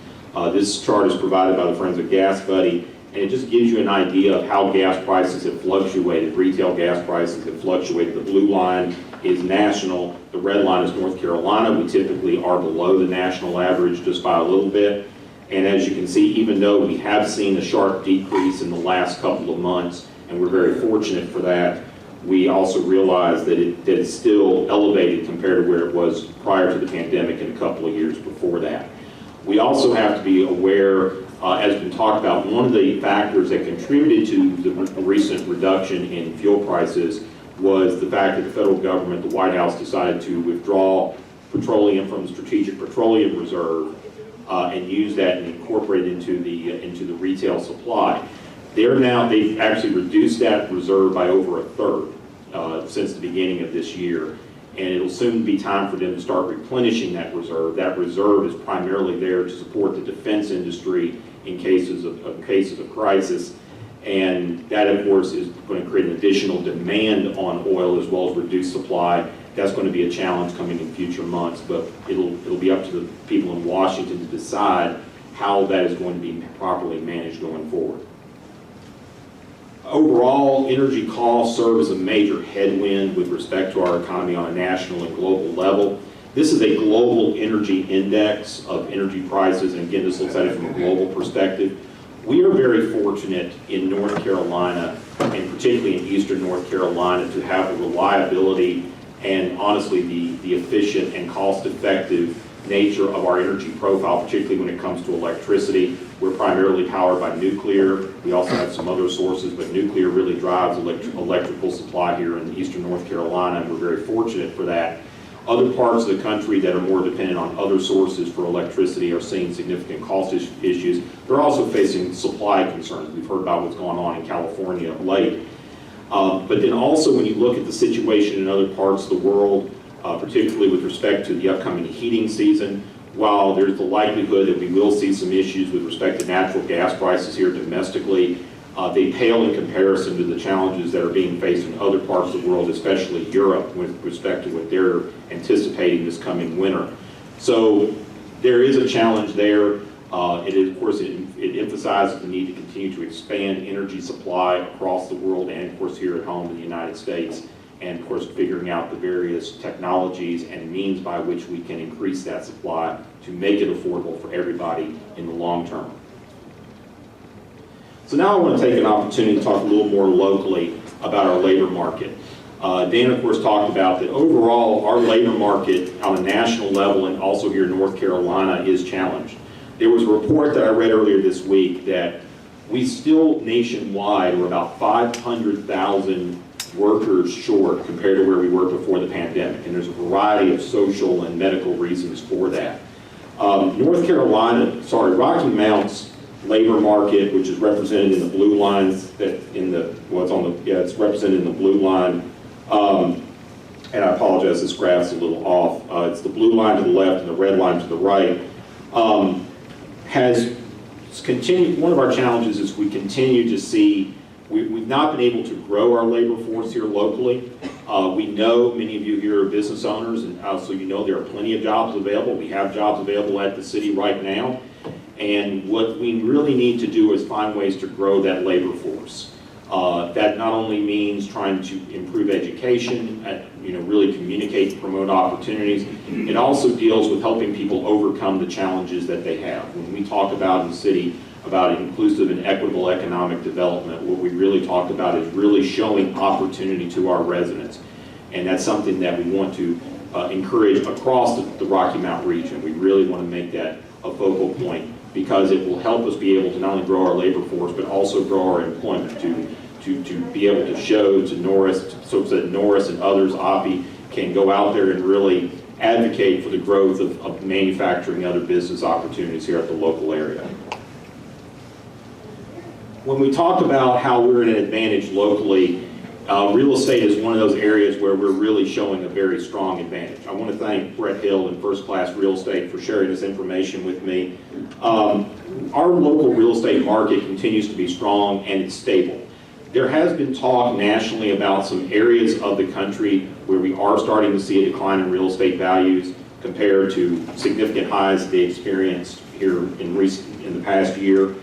This chart is provided by the Friends of Gas Buddy, and it just gives you an idea of how gas prices have fluctuated. Retail gas prices have fluctuated. The blue line is national, the red line is North Carolina. We typically are below the national average just by a little bit. And as you can see, even though we have seen a sharp decrease in the last couple of months, and we're very fortunate for that, we also realize that it's still elevated compared to where it was prior to the pandemic and a couple of years before that. We also have to be aware, as been talked about, one of the factors that contributed to the recent reduction in fuel prices was the fact that the federal government, the White House, decided to withdraw petroleum from the Strategic Petroleum Reserve and use that and incorporate it into the retail supply. They've actually reduced that reserve by over a third since the beginning of this year, and it'll soon be time for them to start replenishing that reserve. That reserve is primarily there to support the defense industry in cases of crisis, and that, of course, is going to create an additional demand on oil as well as reduced supply. That's going to be a challenge coming in future months, but it'll be up to the people in Washington to decide how that is going to be properly managed going forward. Overall, energy costs serve as a major headwind with respect to our economy on a national and global level. This is a global energy index of energy prices, and again, this looks at it from a global perspective. We are very fortunate in North Carolina, and particularly in eastern North Carolina, to have the reliability and honestly the efficient and cost-effective nature of our energy profile, particularly when it comes to electricity. We're primarily powered by nuclear. We also have some other sources, but nuclear really drives electrical supply here in eastern North Carolina, and we're very fortunate for that. Other parts of the country that are more dependent on other sources for electricity are seeing significant cost issues. They're also facing supply concerns. We've heard about what's going on in California of late. But then also when you look at the situation in other parts of the world, particularly with respect to the upcoming heating season, while there's the likelihood that we will see some issues with respect to natural gas prices here domestically, they pale in comparison to the challenges that are being faced in other parts of the world, especially Europe, with respect to what they're anticipating this coming winter. So there is a challenge there. Of course, it emphasizes the need to continue to expand energy supply across the world and, of course, here at home in the United States. And, of course, figuring out the various technologies and means by which we can increase that supply to make it affordable for everybody in the long term. So now I want to take an opportunity to talk a little more locally about our labor market. Dan, of course, talked about that overall our labor market on a national level and also here in North Carolina is challenged. There was a report that I read earlier this week that we still nationwide are about 500,000 workers short compared to where we were before the pandemic, and there's a variety of social and medical reasons for that. Rocky Mount's labor market, which is represented in the blue lines, it's represented in the blue line, and I apologize, this graph's a little off. It's the blue line to the left and the red line to the right. Has continued. One of our challenges is we continue to see we've not been able to grow our labor force here locally. We know many of you here are business owners, and also you know there are plenty of jobs available. We have jobs available at the city right now. And what we really need to do is find ways to grow that labor force. That not only means trying to improve education, really communicate and promote opportunities, it also deals with helping people overcome the challenges that they have. When we talk about in the city about inclusive and equitable economic development, what we really talk about is really showing opportunity to our residents. And that's something that we want to encourage across the Rocky Mount region. We really want to make that a focal point because it will help us be able to not only grow our labor force, but also grow our employment to be able to show to Norris, so that Norris and others, OPI, can go out there and really advocate for the growth of manufacturing and other business opportunities here at the local area. When we talk about how we're at an advantage locally, real estate is one of those areas where we're really showing a very strong advantage. I want to thank Brett Hill and First Class Real Estate for sharing this information with me. Our local real estate market continues to be strong and it's stable. There has been talk nationally about some areas of the country where we are starting to see a decline in real estate values compared to significant highs they experienced here in the past year.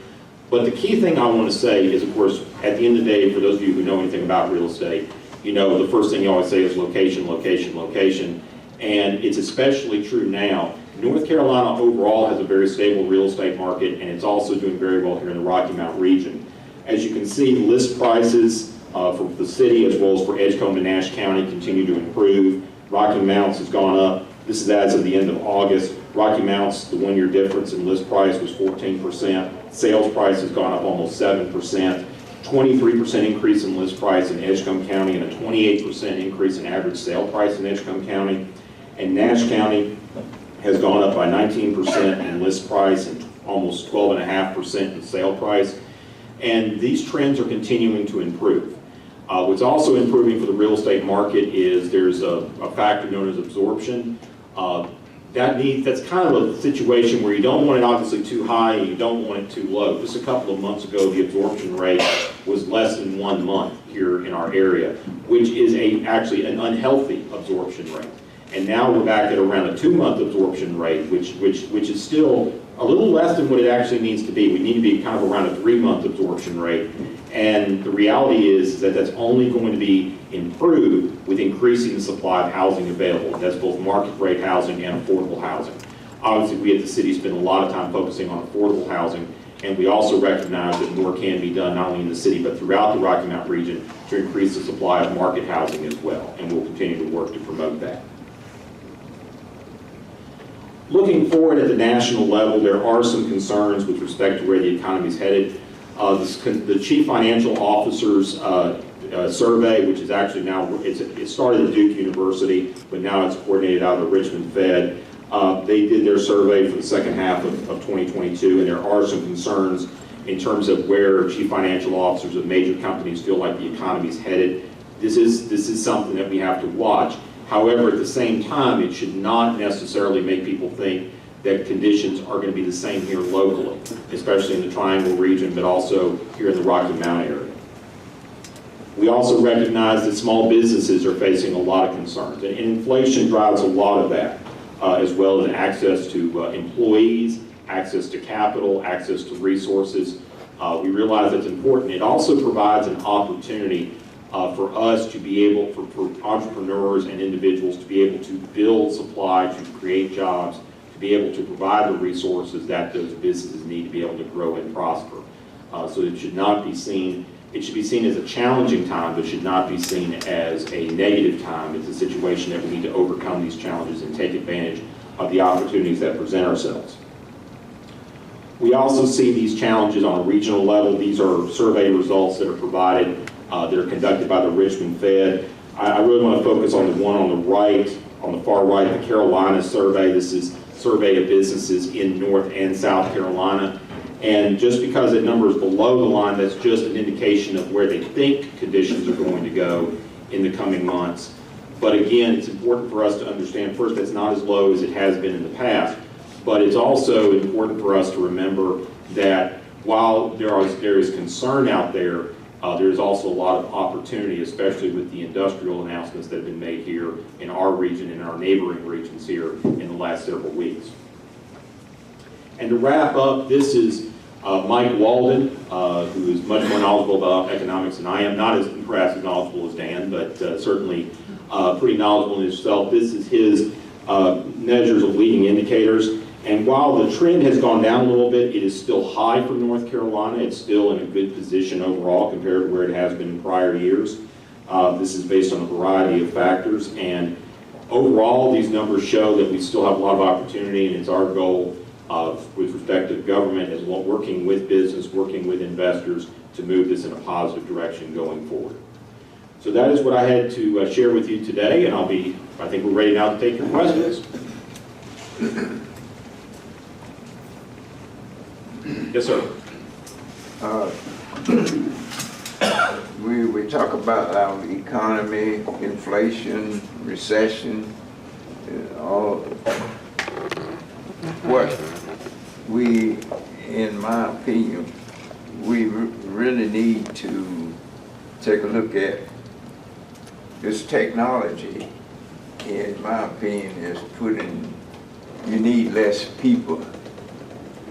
But the key thing I want to say is, of course, at the end of the day, for those of you who know anything about real estate, you know the first thing you always say is location, location, location. And it's especially true now. North Carolina overall has a very stable real estate market, and it's also doing very well here in the Rocky Mount region. As you can see, list prices for the city as well as for Edgecombe and Nash County continue to improve. Rocky Mounts has gone up. This is as of the end of August. Rocky Mounts, the one-year difference in list price was 14%. Sales price has gone up almost 7%. 23% increase in list price in Edgecombe County and a 28% increase in average sale price in Edgecombe County. And Nash County has gone up by 19% in list price and almost 12.5% in sale price. And these trends are continuing to improve. What's also improving for the real estate market is there's a factor known as absorption. That's kind of a situation where you don't want it obviously too high and you don't want it too low. Just a couple of months ago, the absorption rate was less than 1 month here in our area, which is actually an unhealthy absorption rate. And now we're back at around a 2-month absorption rate, which is still a little less than what it actually needs to be. We need to be kind of around a 3-month absorption rate. And the reality is that that's only going to be improved with increasing the supply of housing available. That's both market rate housing and affordable housing. Obviously, we at the city spend a lot of time focusing on affordable housing, and we also recognize that more can be done not only in the city but throughout the Rocky Mount region to increase the supply of market housing as well, and we'll continue to work to promote that. Looking forward at the national level, there are some concerns with respect to where the economy is headed. The Chief Financial Officer's survey, which is actually now, it started at Duke University, but now it's coordinated out of the Richmond Fed. They did their survey for the second half of 2022, and there are some concerns in terms of where Chief Financial Officers of major companies feel like the economy is headed. This is something that we have to watch. However, at the same time, it should not necessarily make people think that conditions are going to be the same here locally, especially in the Triangle region, but also here in the Rocky Mount area. We also recognize that small businesses are facing a lot of concerns, and inflation drives a lot of that, as well as access to employees, access to capital, access to resources. We realize that's important. It also provides an opportunity for us to be able, for entrepreneurs and individuals to be able to build supply, to create jobs, to be able to provide the resources that those businesses need to be able to grow and prosper. So it should not be seen, it should be seen as a challenging time, but should not be seen as a negative time. It's a situation that we need to overcome these challenges and take advantage of the opportunities that present ourselves. We also see these challenges on a regional level. These are survey results that are provided, that are conducted by the Richmond Fed. I really want to focus on the one on the right, on the far right, the Carolina survey. This is a survey of businesses in North and South Carolina. And just because that number is below the line, that's just an indication of where they think conditions are going to go in the coming months. But again, it's important for us to understand, first, that's not as low as it has been in the past. But it's also important for us to remember that while there is concern out there, there's also a lot of opportunity, especially with the industrial announcements that have been made here in our region and our neighboring regions here in the last several weeks. And to wrap up, this is Mike Walden, who is much more knowledgeable about economics than I am. Not as perhaps as knowledgeable as Dan, but certainly pretty knowledgeable in himself. This is his measures of leading indicators. And while the trend has gone down a little bit, it is still high for North Carolina. It's still in a good position overall compared to where it has been in prior years. This is based on a variety of factors. And overall, these numbers show that we still have a lot of opportunity, and it's our goal with respect to government as well, working with business, working with investors to move this in a positive direction going forward. So that is what I had to share with you today, and I think we're ready now to take your questions. Yes, sir. We talk about our economy, inflation, recession, all. What we, in my opinion, we really need to take a look at this technology, in my opinion, is putting, you need less people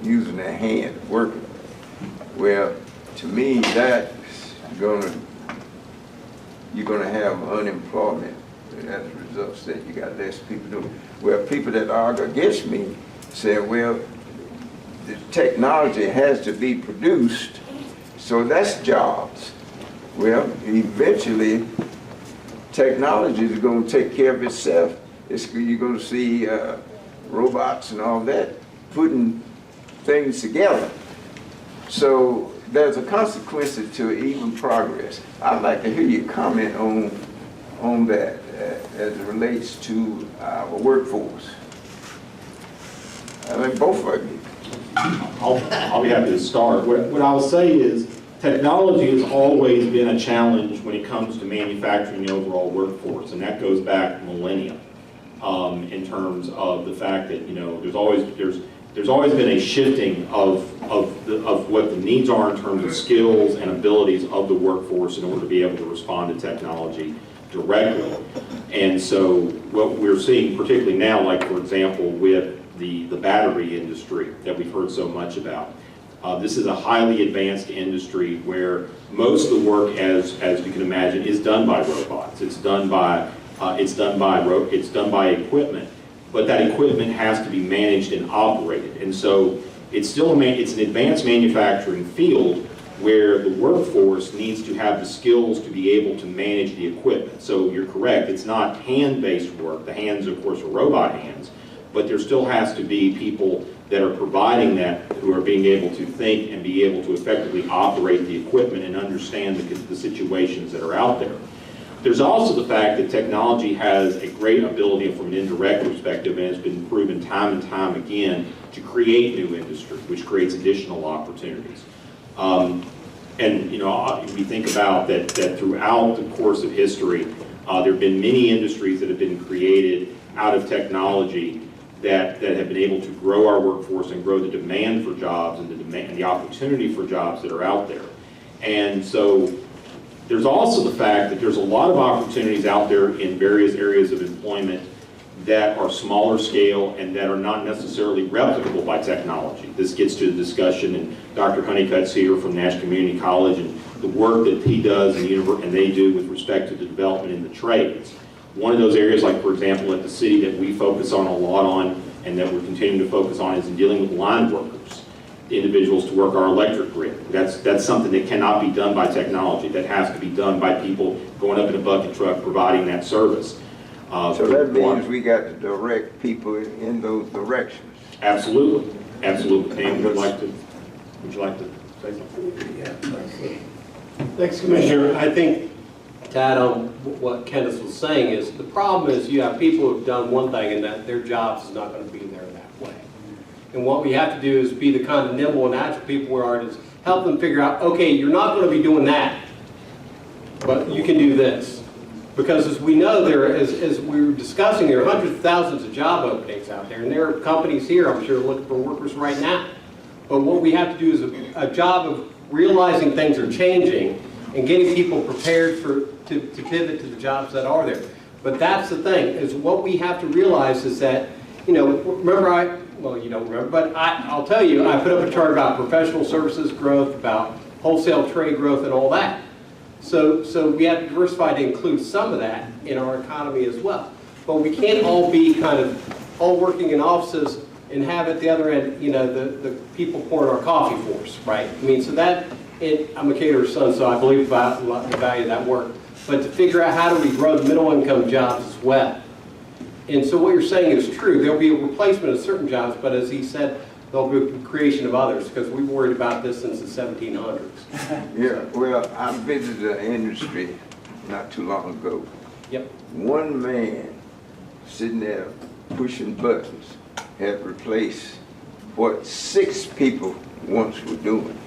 using their hand working. Well, to me, that's you're gonna have unemployment. And as a result, that you got less people doing. Well, people that argue against me say, well, the technology has to be produced, so that's jobs. Well, eventually, technology is going to take care of itself. You're going to see robots and all that putting things together. So there's a consequence to even progress. I'd like to hear your comment on that as it relates to our workforce. I mean, both of you. I'll be happy to start. What I'll say is technology has always been a challenge when it comes to manufacturing the overall workforce, and that goes back millennia in terms of the fact that, you know, there's always been a shifting of what the needs are in terms of skills and abilities of the workforce in order to be able to respond to technology directly. And so what we're seeing, particularly now, like for example with the battery industry that we've heard so much about. This is a highly advanced industry where most of the work, as you can imagine, is done by robots. It's done by equipment, but that equipment has to be managed and operated. And so it's still it's an advanced manufacturing field where the workforce needs to have the skills to be able to manage the equipment. So you're correct, it's not hand-based work. The hands, of course, are robot hands, but there still has to be people that are providing that, who are being able to think and be able to effectively operate the equipment and understand the situations that are out there. There's also the fact that technology has a great ability from an indirect perspective, and has been proven time and time again to create new industry, which creates additional opportunities. And you know, we think about that throughout the course of history, there have been many industries that have been created out of technology that have been able to grow our workforce and grow the demand for jobs and the opportunity for jobs that are out there. And so there's also the fact that there's a lot of opportunities out there in various areas of employment that are smaller scale and that are not necessarily replicable by technology. This gets to the discussion, and Dr. Honeycutt's here from Nash Community College, and the work that he does and they do with respect to the development in the trades. One of those areas, like for example at the city, that we focus on a lot on and that we're continuing to focus on is in dealing with line workers, the individuals to work our electric grid. That's something that cannot be done by technology. That has to be done by people going up in a bucket truck providing that service. So that means we got to direct people in those directions. Absolutely, absolutely. Pam, would you like to say something? Yeah. Thanks, Commissioner. I think to add on what Kenneth was saying is the problem is you have people who've done one thing and that their jobs is not going to be there that way. And what we have to do is be the kind of nimble and agile people we are, is help them figure out, okay, you're not going to be doing that, but you can do this. Because as we know, as we were discussing, there are hundreds of thousands of job openings out there, and there are companies here, I'm sure, looking for workers right now. But what we have to do is a job of realizing things are changing and getting people prepared to pivot to the jobs that are there. But that's the thing, is what we have to realize is that, you know, remember well, you don't remember, but I'll tell you, I put up a chart about professional services growth, about wholesale trade growth and all that. So we have to diversify to include some of that in our economy as well. But we can't all be kind of all working in offices and have at the other end, you know, the people pouring our coffee for us, right? I mean, so that, I'm a caterer's son, so I believe about the value of that work. But to figure out how do we grow the middle income jobs as well. And so what you're saying is true. There'll be a replacement of certain jobs, but as he said, there'll be a creation of others, because we've worried about this since the 1700s. Yeah, well, I visited the industry not too long ago. Yep. One man sitting there pushing buttons had replaced what 6 people once were doing.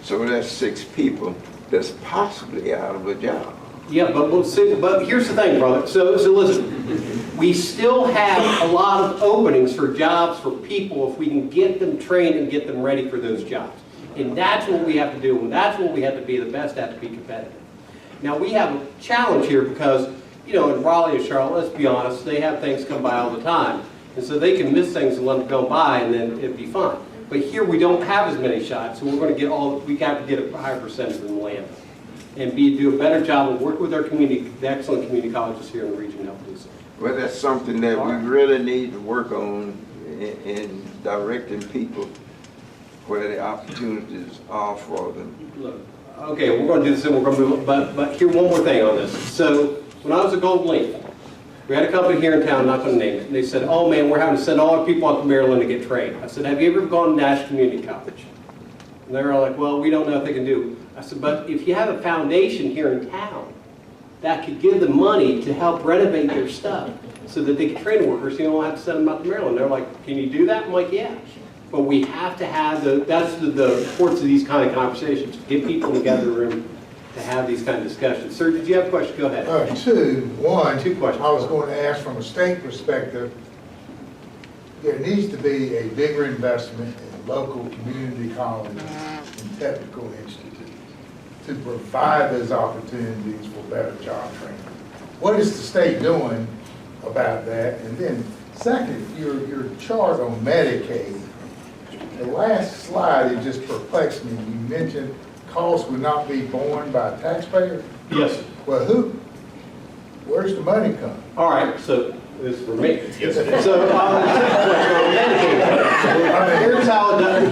So that's 6 people that's possibly out of a job. Yeah, but we'll see. But here's the thing, brother. So listen, we still have a lot of openings for jobs for people if we can get them trained and get them ready for those jobs. And that's what we have to do, and that's what we have to be the best at to be competitive. Now, we have a challenge here because, you know, in Raleigh and Charlotte, let's be honest, they have things come by all the time. And so they can miss things and let them go by and then it'd be fine. But here we don't have as many shots, so we're going to get we got to get a higher percentage than the land. And do a better job of working with our community, the excellent community colleges here in the region to help do so. Well, that's something that we really need to work on in directing people where the opportunities are for them. Look, okay, we're going to do this and we're going to move on, but here, one more thing on this. So when I was at Golden Leaf, we had a company here in town, I'm not going to name it, and they said, oh man, we're having to send all our people out to Maryland to get trained. I said, have you ever gone to Nash Community College? And they were like, well, we don't know if they can do. I said, but if you have a foundation here in town that could give them money to help renovate their stuff so that they can train workers, you don't have to send them out to Maryland. They're like, can you do that? I'm like, yeah. But we have to have that's the importance of these kind of conversations, get people together in the room to have these kind of discussions. Sir, did you have a question? Go ahead. Two questions. I was One. going to ask from a state perspective, there needs to be a bigger investment in local community colleges and technical institutes to provide those opportunities for better job training. What is the state doing about that? And then second, your chart on Medicaid, the last slide, it just perplexed me. You mentioned costs would not be borne by taxpayers. Yes, sir. Well, where's the money come? All right, so this is for me. Yes, it is. So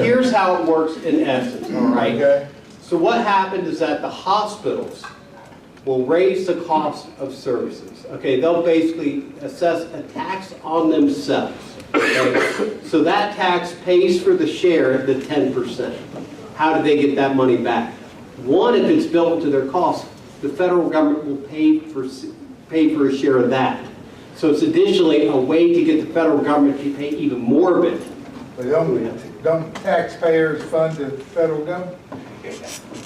here's how it works in essence, all right? Okay. So what happened is that the hospitals will raise the cost of services. Okay, they'll basically assess a tax on themselves. Okay? So that tax pays for the share, the 10%. How do they get that money back? One, if it's built into their costs, the federal government will pay for a share of that. So it's additionally a way to get the federal government to pay even more of it. But don't taxpayers fund the federal government?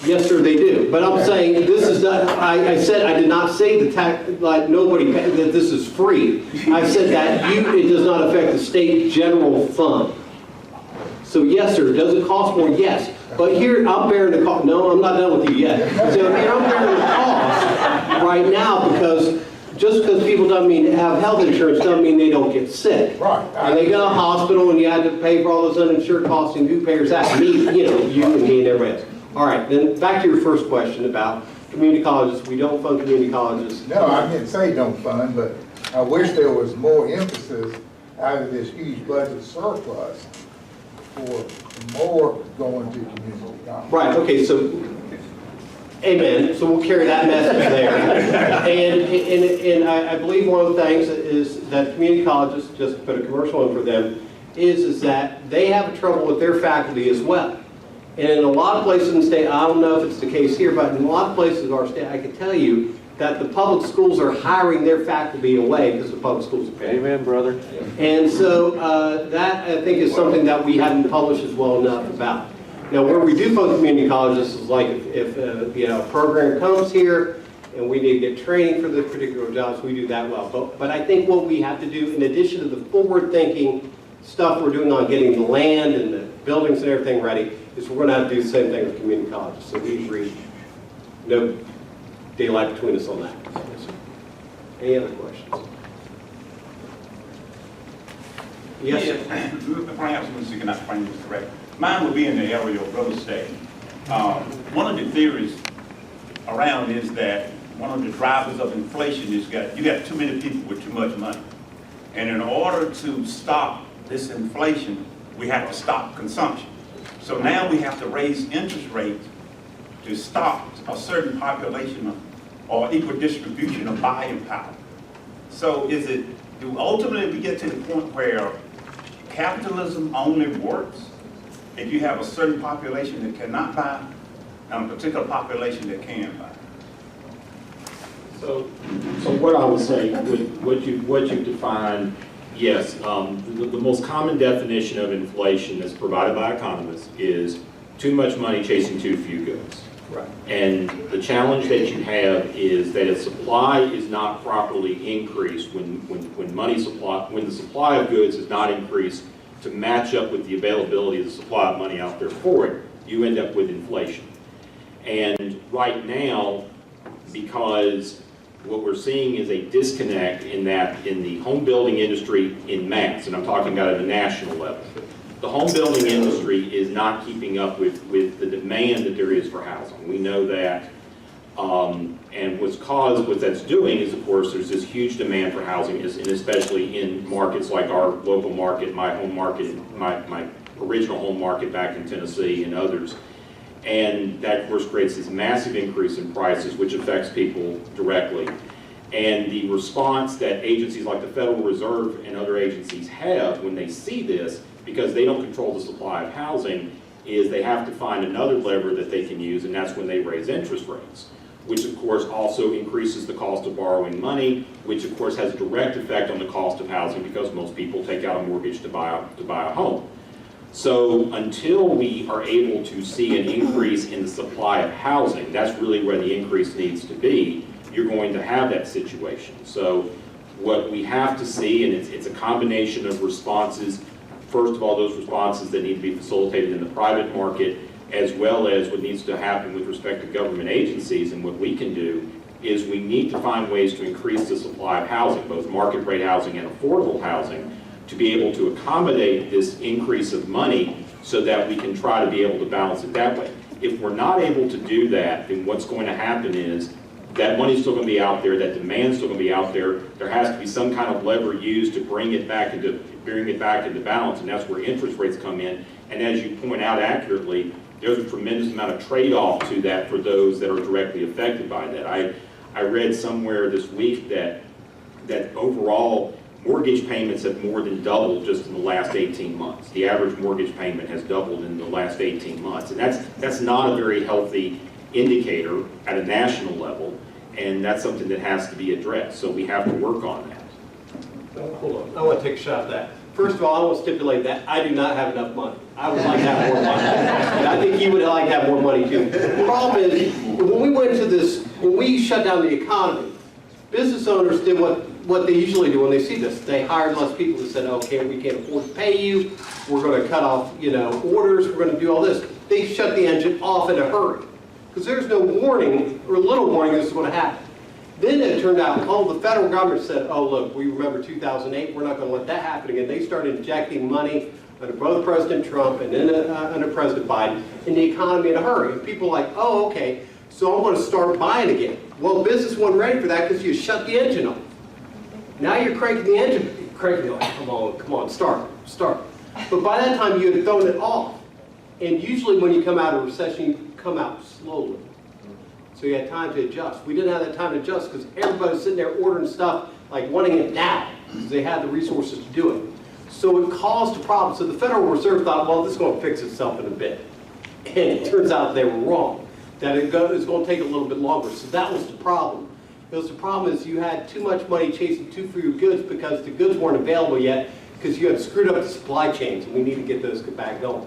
Yes, sir, they do. But I'm saying this is not, I said, I did not say the tax, like nobody, that this is free. I said that it does not affect the state general fund. So yes, sir, does it cost more? Yes. But here, I'm bearing the cost. No, I'm not done with you yet. So here, I'm bearing the cost right now because just because people don't mean to have health insurance doesn't mean they don't get sick. Right. And they go to a hospital and you have to pay for all those uninsured costs, and who pays that? Me, you know, you and me and everybody else. All right, then back to your first question about community colleges. We don't fund community colleges. No, I didn't say don't fund, but I wish there was more emphasis out of this huge budget surplus for more going to community college. Right, okay, so, amen. So we'll carry that message there. And I believe one of the things is that community colleges, just to put a commercial in for them, is that they have trouble with their faculty as well. And in a lot of places in the state, I don't know if it's the case here, but in a lot of places in our state, I can tell you that the public schools are hiring their faculty away because the public schools are paying. Amen, brother. And so that, I think, is something that we haven't published as well enough about. Now, where we do fund community colleges is like if you know, a program comes here and we need to get training for the particular jobs, we do that well. But I think what we have to do, in addition to the forward-thinking stuff we're doing on getting the land and the buildings and everything ready, is we're going to have to do the same thing with community colleges. So we agree, no daylight between us on that. Yes, sir. Any other questions? Yes, sir. Perhaps Mr. Cannot frame this correct. Mine would be in the area of real estate. One of the theories around is that one of the drivers of inflation is you got too many people with too much money. And in order to stop this inflation, we have to stop consumption. So now we have to raise interest rates to stop a certain population or equal distribution of buying power. So do ultimately we get to the point where capitalism only works if you have a certain population that cannot buy and a particular population that can buy? So what I would say, what you define, yes, the most common definition of inflation that's provided by economists is too much money chasing too few goods. Right. And the challenge that you have is that if supply is not properly increased, when the supply of goods is not increased to match up with the availability of the supply of money out there for it, you end up with inflation. And right now, because what we're seeing is a disconnect in that in the home building industry in mass, and I'm talking about at a national level. The home building industry is not keeping up with the demand that there is for housing. We know that. And what that's doing is, of course, there's this huge demand for housing, and especially in markets like our local market, my home market, my original home market back in Tennessee and others. And that, of course, creates this massive increase in prices, which affects people directly. And the response that agencies like the Federal Reserve and other agencies have when they see this, because they don't control the supply of housing, is they have to find another lever that they can use, and that's when they raise interest rates, which of course also increases the cost of borrowing money, which of course has a direct effect on the cost of housing because most people take out a mortgage to buy a home. So until we are able to see an increase in the supply of housing, that's really where the increase needs to be, you're going to have that situation. So what we have to see, and it's a combination of responses, first of all, those responses that need to be facilitated in the private market, as well as what needs to happen with respect to government agencies. And what we can do is we need to find ways to increase the supply of housing, both market rate housing and affordable housing, to be able to accommodate this increase of money so that we can try to be able to balance it that way. If we're not able to do that, then what's going to happen is that money's still going to be out there, that demand's still going to be out there. There has to be some kind of lever used to bring it back into balance, and that's where interest rates come in. And as you point out accurately, there's a tremendous amount of trade-off to that for those that are directly affected by that. I read somewhere this week that overall mortgage payments have more than doubled just in the last 18 months. The average mortgage payment has doubled in the last 18 months, and that's not a very healthy indicator at a national level, and that's something that has to be addressed. So we have to work on that. Hold on, I want to take a shot at that. First of all, I want to stipulate that I do not have enough money. I would like to have more money. And I think you would like to have more money too. The problem is, when we shut down the economy, business owners did what they usually do when they see this. They hired less people that said, okay, we can't afford to pay you. We're going to cut off, orders. We're going to do all this. They shut the engine off in a hurry because there's no warning or little warning this is going to happen. Then it turned out, the federal government said, oh, look, we remember 2008. We're not going to let that happen again. They started injecting money under both President Trump and then under President Biden in the economy in a hurry. And people are like, oh, okay, so I'm going to start buying again. Well, business wasn't ready for that because you shut the engine off. Now you're cranking the engine, like, come on, start. But by that time, you had thrown it off. And usually when you come out of a recession, you come out slowly. So you had time to adjust. We didn't have that time to adjust because everybody's sitting there ordering stuff, like wanting it now, because they had the resources to do it. So it caused a problem. So the Federal Reserve thought, well, this is going to fix itself in a bit. And it turns out they were wrong, that it's going to take a little bit longer. So that was the problem. Because the problem is you had too much money chasing too few goods because the goods weren't available yet because you had screwed up the supply chains, and we need to get those back going.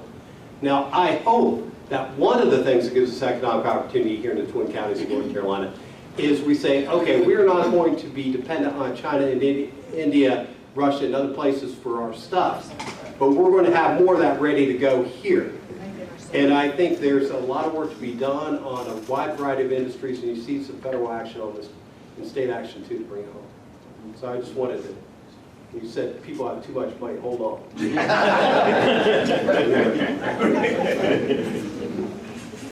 Now, I hope that one of the things that gives us economic opportunity here in the Twin Counties of North Carolina is we say, okay, we're not going to be dependent on China and India, Russia, and other places for our stuff, but we're going to have more of that ready to go here. And I think there's a lot of work to be done on a wide variety of industries, and you see some federal action on this and state action too to bring it home. So I just wanted to, you said people have too much money, hold on.